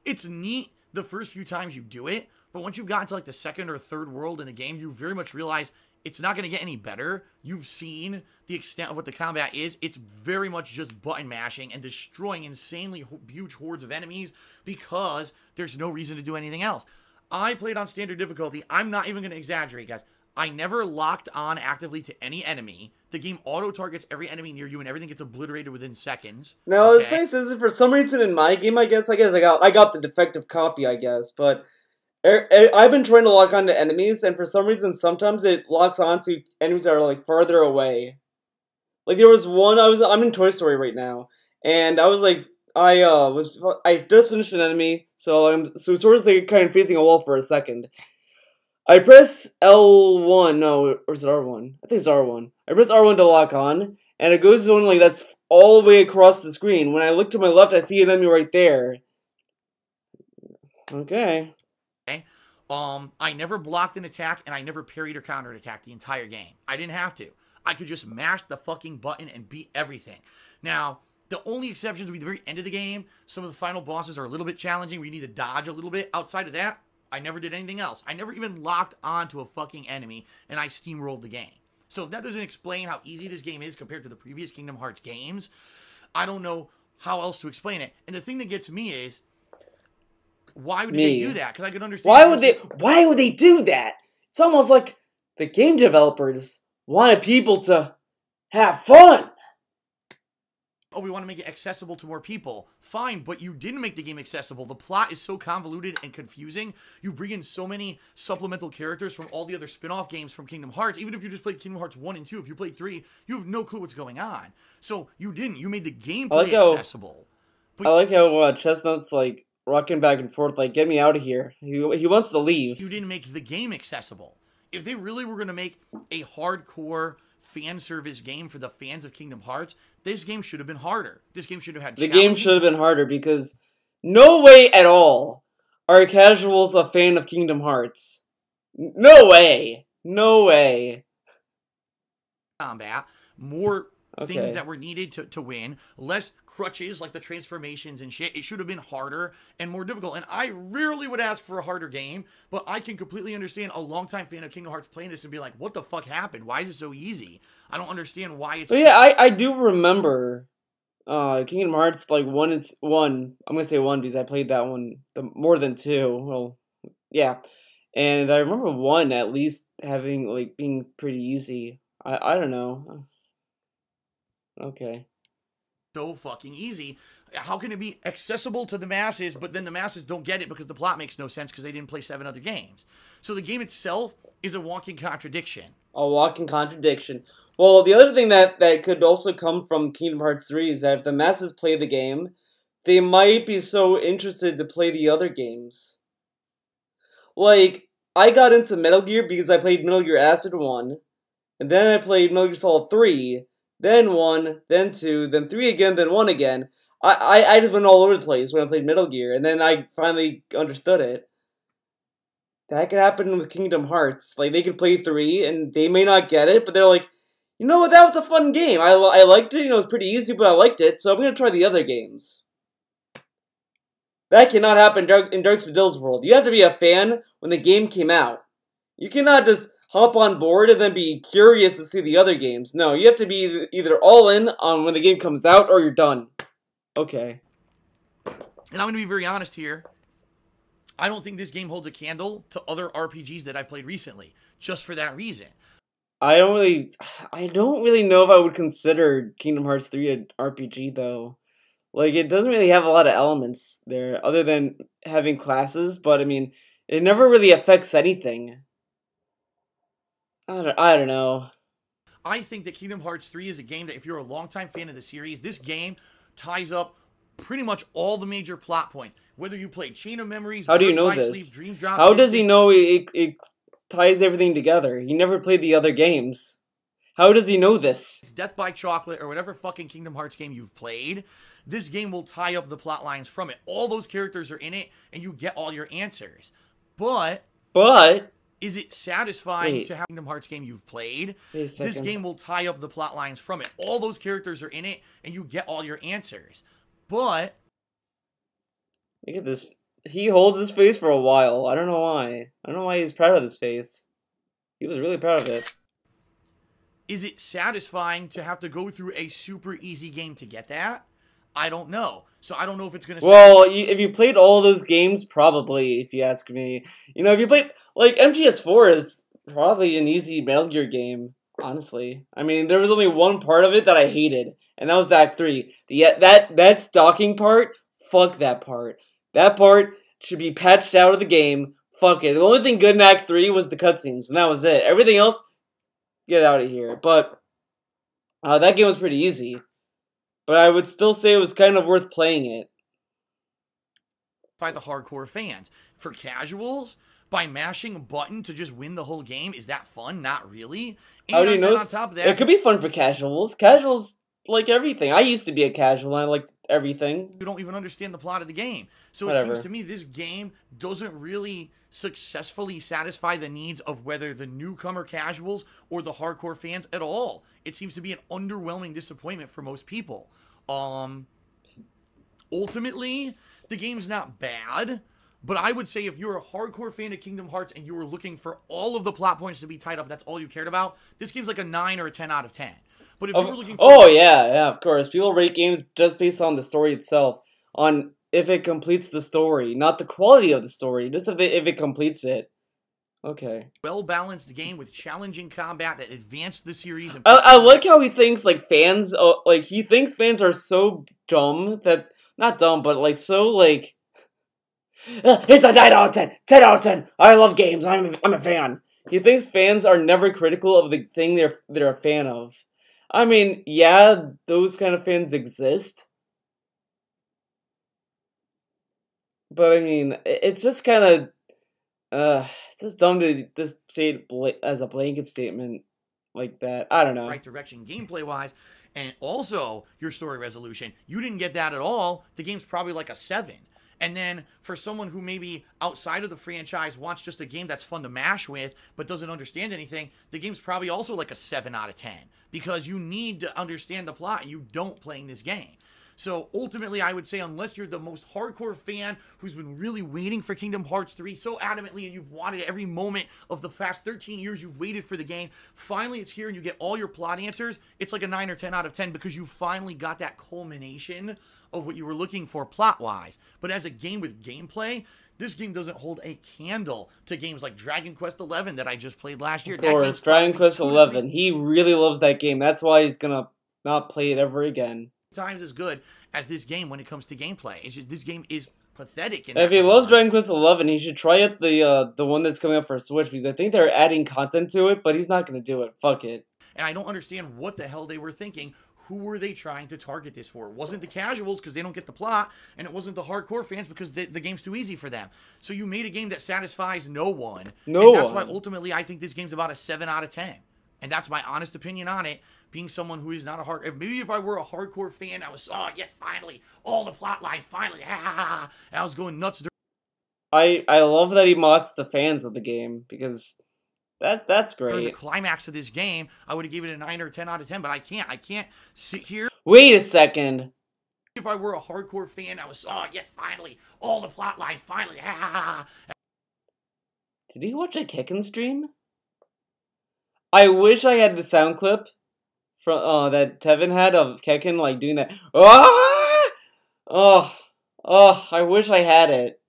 It's neat the first few times you do it, but once you've gotten to like the second or third world in the game, you very much realize it's not going to get any better. You've seen the extent of what the combat is. It's very much just button mashing and destroying insanely huge hordes of enemies because there's no reason to do anything else. I played on standard difficulty. I'm not even going to exaggerate, guys. I never locked on actively to any enemy. The game auto-targets every enemy near you and everything gets obliterated within seconds. No, it's funny, is for some reason in my game, I guess I got the defective copy, I guess, but I've been trying to lock onto enemies, and for some reason, sometimes it locks onto enemies that are, like, farther away. Like, there was one, I'm in Toy Story right now, and I was, like, I just finished an enemy, so I'm sort of, like, kind of facing a wall for a second. I press L1, no, or is it R1? I think it's R1. I press R1 to lock on, and it goes on, like, that's all the way across the screen. When I look to my left, I see an enemy right there. Okay. I never blocked an attack, and I never parried or countered attack the entire game. I didn't have to. I could just mash the fucking button and beat everything. Now, the only exceptions would be the very end of the game. Some of the final bosses are a little bit challenging, where you need to dodge a little bit. Outside of that, I never did anything else. I never even locked onto a fucking enemy, and I steamrolled the game. So if that doesn't explain how easy this game is compared to the previous Kingdom Hearts games, I don't know how else to explain it. And the thing that gets me is, why would they do that? Because I could understand. Why would they do that? It's almost like the game developers wanted people to have fun. Oh, we want to make it accessible to more people. Fine, but you didn't make the game accessible. The plot is so convoluted and confusing. You bring in so many supplemental characters from all the other spin-off games from Kingdom Hearts. Even if you just played Kingdom Hearts 1 and 2, if you played 3, you have no clue what's going on. So you didn't. You made the gameplay accessible. I like how Chestnut's like rocking back and forth, like, get me out of here. He wants to leave. You didn't make the game accessible. If they really were going to make a hardcore fan service game for the fans of Kingdom Hearts, this game should have been harder. This game should have had The game should have been harder because no way at all are casuals a fan of Kingdom Hearts. No way. No way. Combat, more things that were needed to win, less crutches like the transformations and shit. It should have been harder and more difficult. And I rarely would ask for a harder game, but I can completely understand a longtime fan of Kingdom Hearts playing this and be like, what the fuck happened? Why is it so easy? I don't understand why it's... But yeah, I do remember Kingdom Hearts, like, 1, I'm going to say 1 because I played that one more than 2. Well, yeah. And I remember 1 at least having, like, being pretty easy. I don't know. Okay. So fucking easy. How can it be accessible to the masses, but then the masses don't get it because the plot makes no sense because they didn't play 7 other games? So the game itself is a walking contradiction. A walking contradiction. Well, the other thing that could also come from Kingdom Hearts 3 is that if the masses play the game, they might be so interested to play the other games. Like, I got into Metal Gear because I played Metal Gear Acid 1, and then I played Metal Gear Solid 3, then 1, then 2, then 3 again, then 1 again. I just went all over the place when I played Metal Gear, and then I finally understood it. That could happen with Kingdom Hearts. Like, they could play 3, and they may not get it, but they're like, you know what, that was a fun game. I liked it, it was pretty easy, but I liked it, so I'm gonna try the other games. That cannot happen in Dark Vidal's world. You have to be a fan when the game came out. You cannot just hop on board and then be curious to see the other games. No, you have to be either all in on when the game comes out or you're done. Okay. And I'm going to be very honest here. I don't think this game holds a candle to other RPGs that I've played recently, just for that reason. I don't really know if I would consider Kingdom Hearts 3 an RPG, though. Like, it doesn't really have a lot of elements there, other than having classes, but, I mean, it never really affects anything. I don't know. I think that Kingdom Hearts 3 is a game that, if you're a longtime fan of the series, this game ties up pretty much all the major plot points. Whether you played Chain of Memories, How do you know Birth by this? Sleep, Dream Drop, How does he know it ties everything together? He never played the other games. How does he know this? Death by Chocolate, or whatever fucking Kingdom Hearts game you've played, this game will tie up the plot lines from it. All those characters are in it, and you get all your answers. But is it satisfying to have Kingdom Hearts game you've played? This game will tie up the plot lines from it. All those characters are in it, and you get all your answers. But look at this. He holds his face for a while. I don't know why. I don't know why he's proud of this face. He was really proud of it. Is it satisfying to have to go through a super easy game to get that? I don't know. So I don't know if it's going to... Well, if you played all those games, probably, if you ask me. You know, if you played... Like, MGS4 is probably an easy Metal Gear game, honestly. I mean, there was only one part of it that I hated, and that was Act 3. That stalking part, fuck that part. That part should be patched out of the game. Fuck it. The only thing good in Act 3 was the cutscenes, and that was it. Everything else, get out of here. But that game was pretty easy. But I would still say it was kind of worth playing it. By the hardcore fans. For casuals, by mashing a button to just win the whole game, is that fun? Not really. How do you know? On top of that, it could be fun for casuals. Casuals like everything. I used to be a casual and I liked everything. You don't even understand the plot of the game. So Whatever. It seems to me this game doesn't really successfully satisfy the needs of whether the newcomer casuals or the hardcore fans at all. It seems to be an underwhelming disappointment for most people. Ultimately, the game's not bad, but I would say if you're a hardcore fan of Kingdom Hearts and you were looking for all of the plot points to be tied up, that's all you cared about, this game's like a 9 or a 10 out of 10. But if you were looking for... Oh, yeah, of course. People rate games just based on the story itself. On if it completes the story. Not the quality of the story. Just if it completes it. Okay. Well-balanced game with challenging combat that advanced the series. And I like how he thinks, like, fans... like, he thinks fans are so dumb that... Not dumb, but, like, so, like... it's a 9 out of 10! 10 out of 10! I love games. I'm a fan. He thinks fans are never critical of the thing they're a fan of. I mean, yeah, those kind of fans exist. But, I mean, it's just kind of... it's just dumb to just say it as a blanket statement like that. I don't know. Right direction gameplay-wise, and also your story resolution. You didn't get that at all. The game's probably like a 7. And then for someone who maybe outside of the franchise wants just a game that's fun to mash with but doesn't understand anything, the game's probably also like a 7 out of 10 because you need to understand the plot and you don't playing this game. So ultimately, I would say unless you're the most hardcore fan who's been really waiting for Kingdom Hearts 3 so adamantly and you've wanted every moment of the past 13 years you've waited for the game, finally it's here and you get all your plot answers, it's like a 9 or 10 out of 10 because you finally got that culmination of what you were looking for plot-wise. But as a game with gameplay, this game doesn't hold a candle to games like Dragon Quest XI that I just played last year. Of course, Dragon Quest XI. He really loves that game. That's why he's gonna not play it ever again. Times as good as this game when it comes to gameplay. It's just this game is pathetic. If he loves Dragon Quest XI, he should try out the one that's coming up for Switch because I think they're adding content to it, but he's not gonna do it. Fuck it. And I don't understand what the hell they were thinking. Who were they trying to target this for? It wasn't the casuals because they don't get the plot, and it wasn't the hardcore fans because the game's too easy for them. So you made a game that satisfies no one. No and that's one. why ultimately I think this game's about a 7 out of 10. And that's my honest opinion on it, being someone who is not a maybe if I were a hardcore fan, I was, oh, yes, finally, all the plot lines, finally, and I was going nuts. I love that he mocks the fans of the game, because that's great. During the climax of this game, I would have given it a 9 or 10 out of 10, but I can't sit here. Wait a second. If I were a hardcore fan, I was, oh, yes, finally, all the plot lines, finally, Did he watch a Kekken stream? I wish I had the sound clip from that Tevin had of Kekken like doing that. Oh, I wish I had it.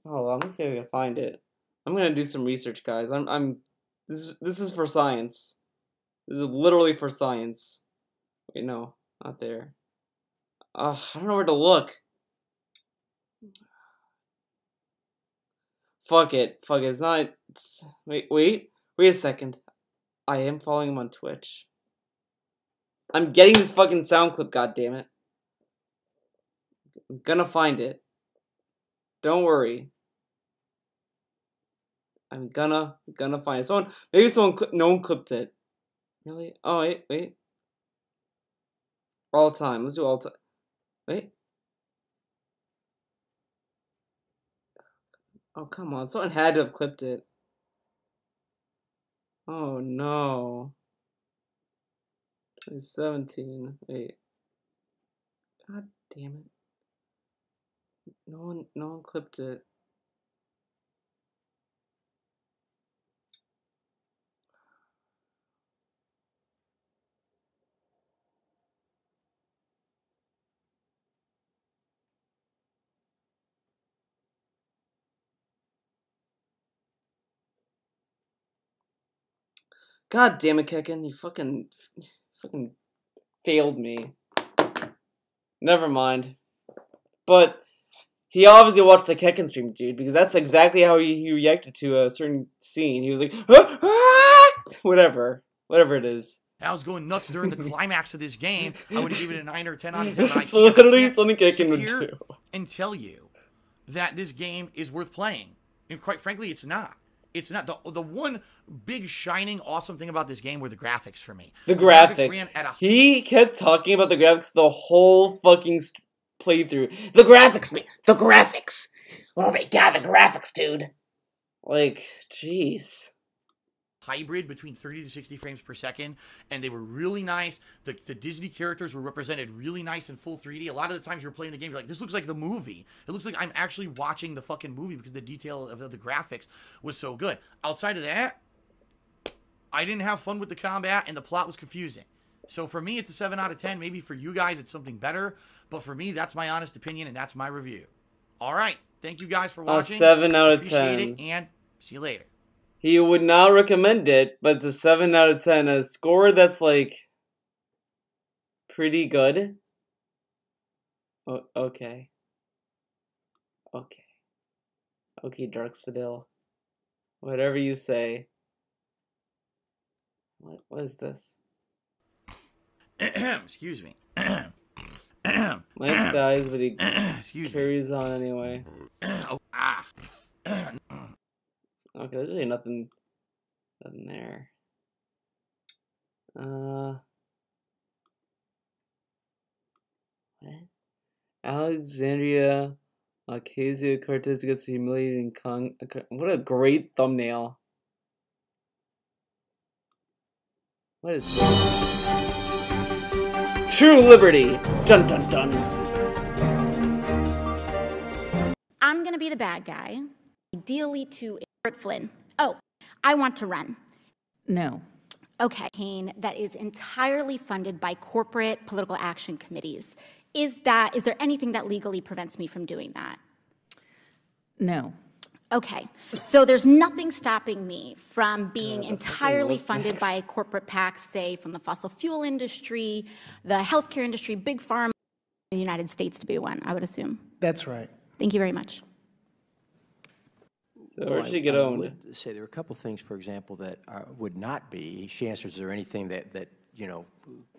Hold on, let's see if I can find it. I'm gonna do some research, guys. This is for science. This is literally for science. Wait, no, not there. I don't know where to look. Fuck it. Fuck it. It's not. Wait a second. I am following him on Twitch. I'm getting this fucking sound clip, goddammit. I'm gonna find it. Don't worry. I'm gonna find it. Maybe no one clipped it. Really? Oh, wait. All time. Let's do all time. Wait. Oh, come on. Someone had to have clipped it. Oh, no. 2017. Wait. God damn it. No one clipped it. God damn it, Kekken. You fucking failed me. Never mind. But he obviously watched the Kekken stream, dude, because that's exactly how he reacted to a certain scene. He was like, ah, ah! Whatever it is. I was going nuts during the climax of this game. I would have given it a 9 or 10 out of 10. It's literally something Kekken would do. And tell you that this game is worth playing. And quite frankly, it's not. It's not. The one big shining awesome thing about this game were the graphics for me. The graphics. He kept talking about the graphics the whole fucking playthrough. The graphics, man. The graphics. Oh my god, the graphics, dude. Like, jeez. Hybrid between 30 to 60 frames per second, and they were really nice. The Disney characters were represented really nice in full 3D. A lot of the times you're playing the game, you're like, this looks like the movie. It looks like I'm actually watching the fucking movie because the detail of the graphics was so good. Outside of that, I didn't have fun with the combat, and the plot was confusing. So for me, it's a 7 out of 10. Maybe for you guys, it's something better. But for me, that's my honest opinion, and that's my review. All right. Thank you guys for watching. A 7 out of 10. Appreciate it, and see you later. He would not recommend it, but it's a 7 out of 10. A score that's, like, pretty good. Oh, okay. Okay, Darksfidel. Whatever you say. What is this? Excuse me. Mike dies, but he carries on anyway. Okay, there's really nothing there. What? Alexandria Ocasio-Cortez gets humiliated in Kong. What a great thumbnail. What is this? True liberty! Dun dun dun! I'm gonna be the bad guy. Ideally to Flynn. Oh, I want to run. No. Okay. That is entirely funded by corporate political action committees. Is there anything that legally prevents me from doing that? No. Okay. So there's nothing stopping me from being entirely funded by corporate PACs, say from the fossil fuel industry, the healthcare industry, big pharma, the United States to be one, I would assume. That's right. Thank you very much. So where did she get owned? I would say there are a couple things, for example, that would not be. She answers, is there anything that you know,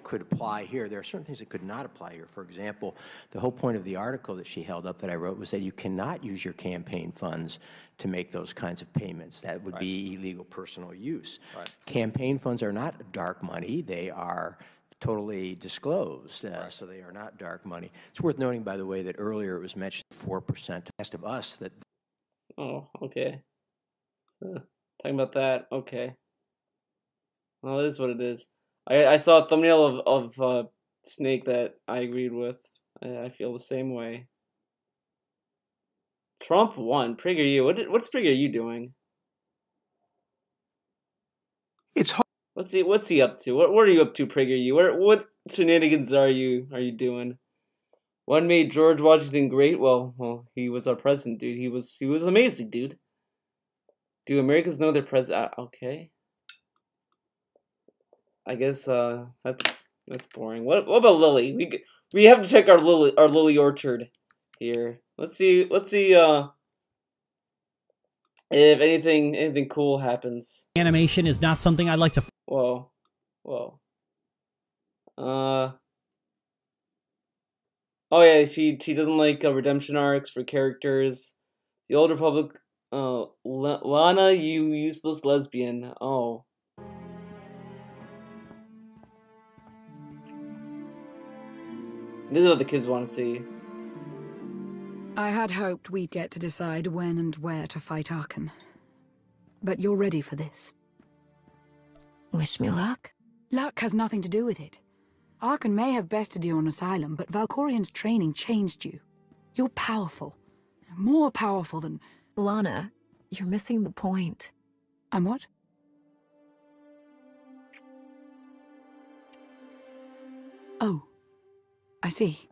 could apply here? There are certain things that could not apply here. For example, the whole point of the article that she held up that I wrote was that you cannot use your campaign funds to make those kinds of payments. That would be illegal personal use. Campaign funds are not dark money. They are totally disclosed, so they are not dark money. It's worth noting, by the way, that earlier it was mentioned 4% of us that. Oh, okay. So, talking about that, okay. Well, it is what it is. I saw a thumbnail of Snake that I agreed with. I feel the same way. Trump won. PragerU. What's PragerU doing? It's hard. What's he up to? What are you up to, PragerU? What shenanigans are you doing? What made George Washington great? Well, he was our president, dude. He was amazing, dude. Do Americans know their president? Okay. I guess that's That's boring. What about Lily? We have to check our Lily orchard here. Let's see if anything cool happens. Animation is not something I like to. Whoa. Oh yeah, she doesn't like redemption arcs for characters. The Old Republic. Lana, you useless lesbian. Oh. This is what the kids want to see. I had hoped we'd get to decide when and where to fight Arkan. But you're ready for this. Wish me luck. Luck has nothing to do with it. Arkan may have bested you on Asylum, but Valkorian's training changed you. You're powerful. More powerful than... Lana, you're missing the point. I'm what? Oh. I see.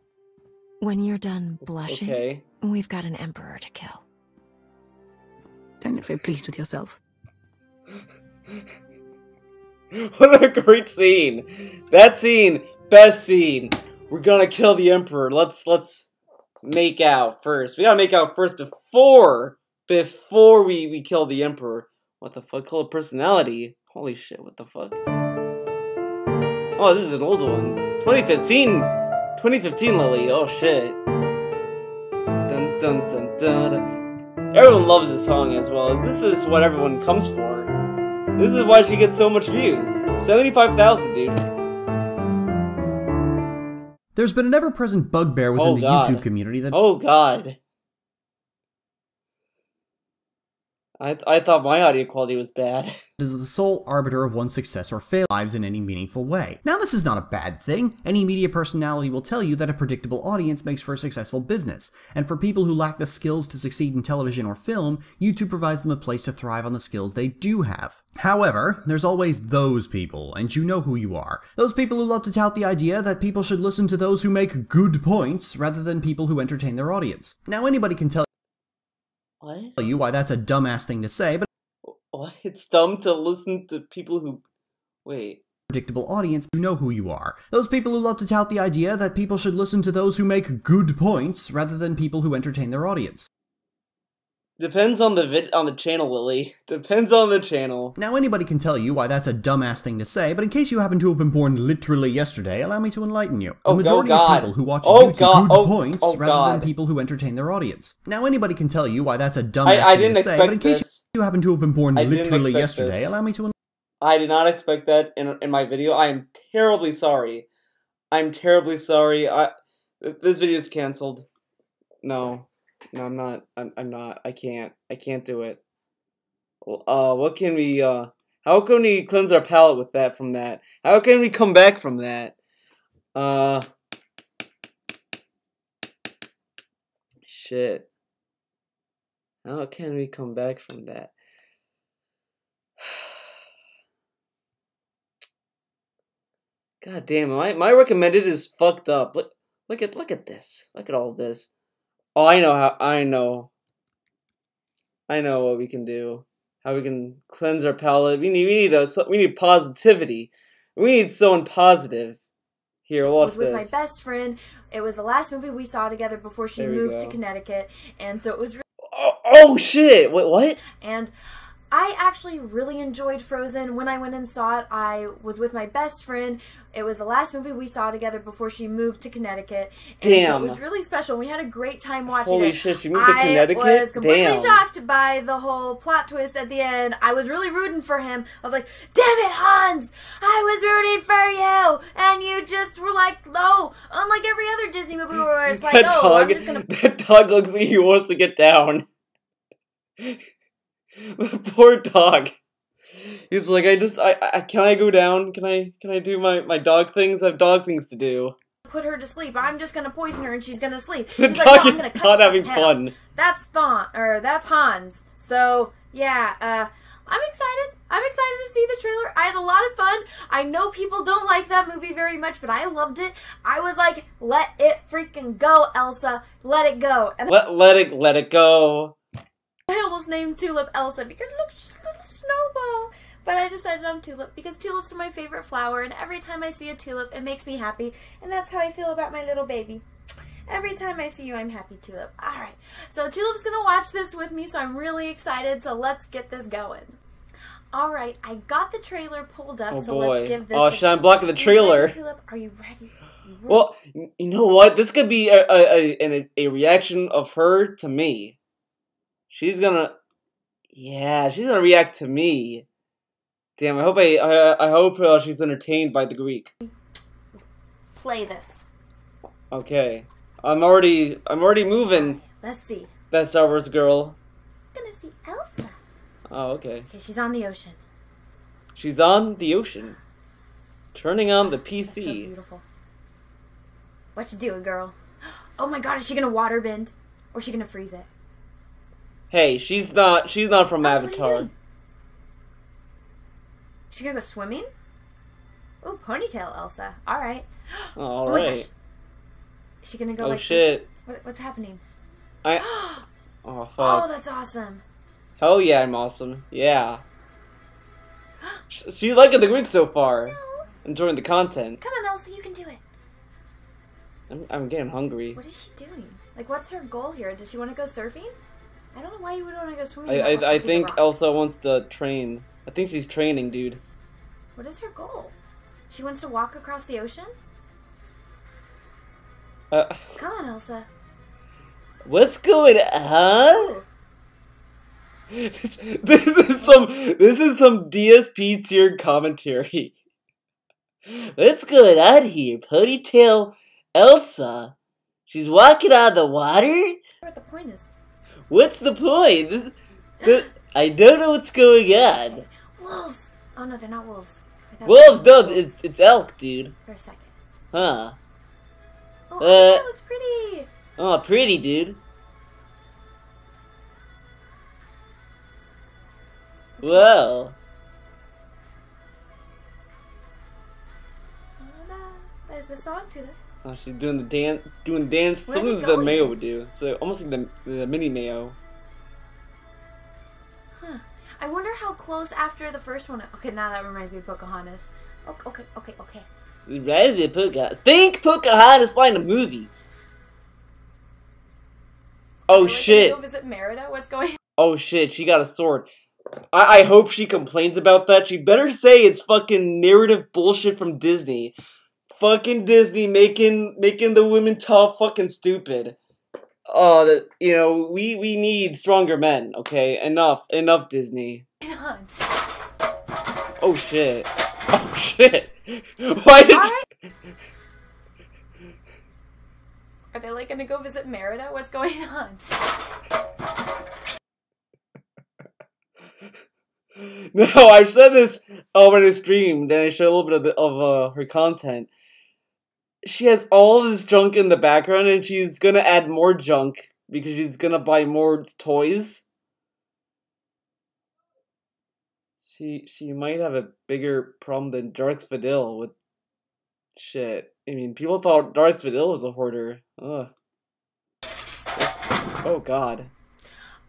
When you're done blushing, okay. We've got an emperor to kill. Don't look so pleased with yourself. What a great scene! That scene, best scene. We're gonna kill the emperor. Let's make out first. We gotta make out first before we kill the emperor. What the fuck? Call it personality. Holy shit! What the fuck? Oh, this is an old one. 2015 Lily. Oh shit. Dun dun dun dun. Everyone loves this song as well. This is what everyone comes for. This is why she gets so much views. 75,000, dude. There's been an ever-present bugbear within the YouTube community that... Oh god. I thought my audio quality was bad. Is the sole arbiter of one's success or failure lives in any meaningful way. Now, this is not a bad thing. Any media personality will tell you that a predictable audience makes for a successful business, and for people who lack the skills to succeed in television or film, YouTube provides them a place to thrive on the skills they do have. However, there's always those people, and you know who you are. Those people who love to tout the idea that people should listen to those who make good points rather than people who entertain their audience. Now, anybody can tell you why that's a dumbass thing to say, but what? It's dumb to listen to people who... Wait. Predictable audience, you know who you are. Those people who love to tout the idea that people should listen to those who make good points rather than people who entertain their audience. Depends on the channel, Lily. Depends on the channel. Now, anybody can tell you why that's a dumbass thing to say, but in case you happen to have been born literally yesterday, allow me to enlighten you. The majority of people who watch YouTube good points rather than people who entertain their audience. Now, anybody can tell you why that's a dumbass thing to say, but in case you happen to have been born literally yesterday, allow me to... I did not expect that in my video. I am terribly sorry. I'm terribly sorry. This video is canceled. No. No, I'm not. I'm not. I can't do it. What can we, how can we cleanse our palate with that, from that? How can we come back from that? Shit. How can we come back from that? God damn, my recommended is fucked up. Look at this. Look at all this. Oh, I know what we can do. How we can cleanse our palate. We need positivity. We need someone positive. Here, watch this. I was with my best friend. It was the last movie we saw together before she moved to Connecticut, and so it was. Oh shit! Wait, what? And I actually really enjoyed Frozen. When I went and saw it, I was with my best friend. It was the last movie we saw together before she moved to Connecticut. And Damn. So it was really special. We had a great time watching it. Holy shit, she moved to Connecticut? I was completely Damn. shocked by the whole plot twist at the end. I was really rooting for him. I was like, damn it, Hans! I was rooting for you! And you just were like, oh, unlike every other Disney movie where it's like, I'm just gonna... That dog looks like he wants to get down. Poor dog. He's like, can I go down? Can I do my dog things? I have dog things to do. Put her to sleep. I'm just gonna poison her and she's gonna sleep. The He's dog like, no, I'm is gonna not cut having his fun. head off. That's Hans. So yeah, I'm excited. I'm excited to see the trailer. I had a lot of fun. I know people don't like that movie very much, but I loved it. I was like, let it freaking go, Elsa. Let it go. And let it go. I almost named Tulip Elsa because look, she's a little snowball. But I decided on tulip because tulips are my favorite flower, and every time I see a tulip, it makes me happy, and that's how I feel about my little baby. Every time I see you, I'm happy, Tulip. Alright, so Tulip's gonna watch this with me, so I'm really excited, so let's get this going. Alright, I got the trailer pulled up, so boy. let's give this Oh, shit, I'm blocking the trailer. Ready, Tulip? Are you ready? Well, you know what? This could be a reaction of her to me. She's gonna... Yeah, she's gonna react to me. Damn, I hope she's entertained by the Greek. Play this. Okay. I'm already moving. Right, let's see. That Star Wars girl. I'm gonna see Elsa. Oh, okay. Okay, she's on the ocean. She's on the ocean. Turning on the PC. That's so beautiful. What you doing, girl? Oh my god, is she gonna waterbend? Or is she gonna freeze it? Hey, she's not from Elsa, Avatar. What are you doing? She gonna go swimming? Ooh, ponytail Elsa. Alright. All oh my right. gosh. Is she gonna go Oh like shit. What's happening? Oh fuck. Oh, that's awesome. Hell yeah, I'm awesome. Yeah. She's liking the Greek so far. No. Enjoying the content. Come on, Elsa, you can do it. I'm getting hungry. What is she doing? Like, what's her goal here? Does she want to go surfing? I don't know why you would want to go swimming. I think Elsa wants to train. I think she's training, dude. What is her goal? She wants to walk across the ocean? Come on, Elsa. What's going on? This is some DSP tier commentary. What's going on here? Ponytail Elsa. She's walking on the water? What the point is? What's the point? I don't know what's going on. Okay. Wolves! Oh no, they're not wolves. Wolves, no, it's elk, dude. For a second. Huh. Oh, that looks pretty. Oh, pretty, dude. Whoa. There's the song to it. Oh, she's doing the dance, something the Mayo would do. So almost like the mini Mayo. Huh. I wonder how close after the first one. Okay, now that reminds me of Pocahontas. Okay. Reminds me of Pocahontas. Think Pocahontas line of movies. Oh shit. Go visit Merida? What's going on? Oh shit, she got a sword. I hope she complains about that. She better say it's fucking narrative bullshit from Disney. Fucking Disney making the women tough fucking stupid. Oh, you know, we need stronger men, okay? Enough Disney. Oh shit. Oh shit. Why did Are they like gonna go visit Merida? What's going on? No, I said this when I streamed, and I showed a little bit of her content. She has all this junk in the background, and she's gonna add more junk because she's gonna buy more toys. She might have a bigger problem than Darks Vidal with shit. I mean, people thought Darks Vidal was a hoarder. Ugh. Oh god.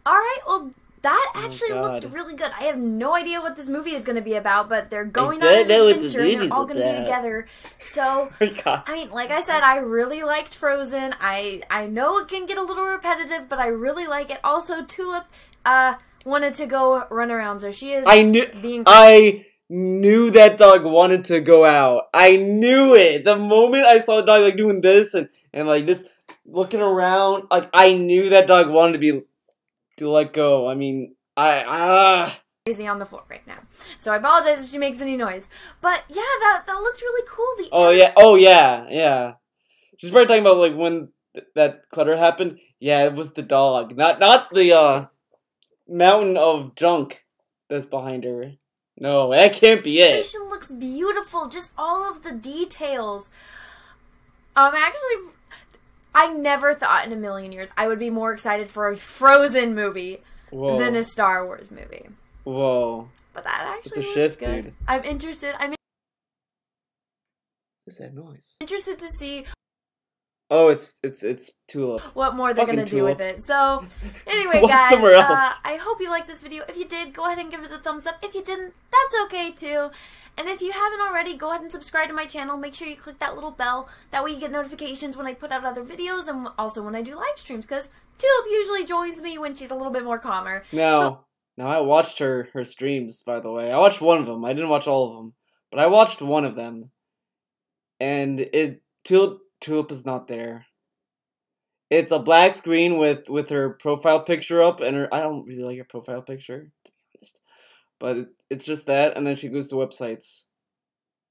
Alright, well, that actually looked really good. I have no idea what this movie is going to be about, but they're going on an adventure and they're all going to be together. So, I mean, like I said, I really liked Frozen. I know it can get a little repetitive, but I really like it. Also, Tulip wanted to go run around, so she is I knew that dog wanted to go out. I knew it. The moment I saw the dog like doing this and like this looking around, like I knew that dog wanted to let go. I mean, crazy on the floor right now. So I apologize if she makes any noise. But yeah, that looked really cool. Oh yeah. She's probably talking about like when that clutter happened. Yeah, it was the dog, not the mountain of junk that's behind her. No, that can't be it. The animation looks beautiful. Just all of the details. Actually, I never thought in a million years I would be more excited for a Frozen movie than a Star Wars movie. Whoa. But that actually it's a shift, good. dude. I'm interested. What's that noise? Interested to see Oh, it's Tulip. What more they're Fucking gonna do with Tulip. it. So, anyway, Watch guys, somewhere else. I hope you liked this video. If you did, go ahead and give it a thumbs up. If you didn't, that's okay too. And if you haven't already, go ahead and subscribe to my channel. Make sure you click that little bell. That way you get notifications when I put out other videos and also when I do live streams, because Tulip usually joins me when she's a little bit more calmer. Now I watched her streams, by the way. I watched one of them. I didn't watch all of them, but I watched one of them. And Tulip is not there. It's a black screen with her profile picture up, and I don't really like her profile picture, to be honest. But it's just that, and then she goes to websites.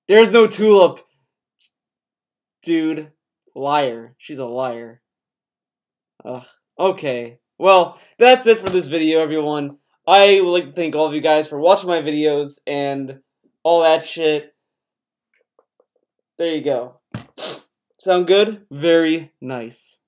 There's no Tulip! Dude. Liar. She's a liar. Ugh. Okay. Well, that's it for this video, everyone. I would like to thank all of you guys for watching my videos, and all that shit. There you go. Sound good? Very nice.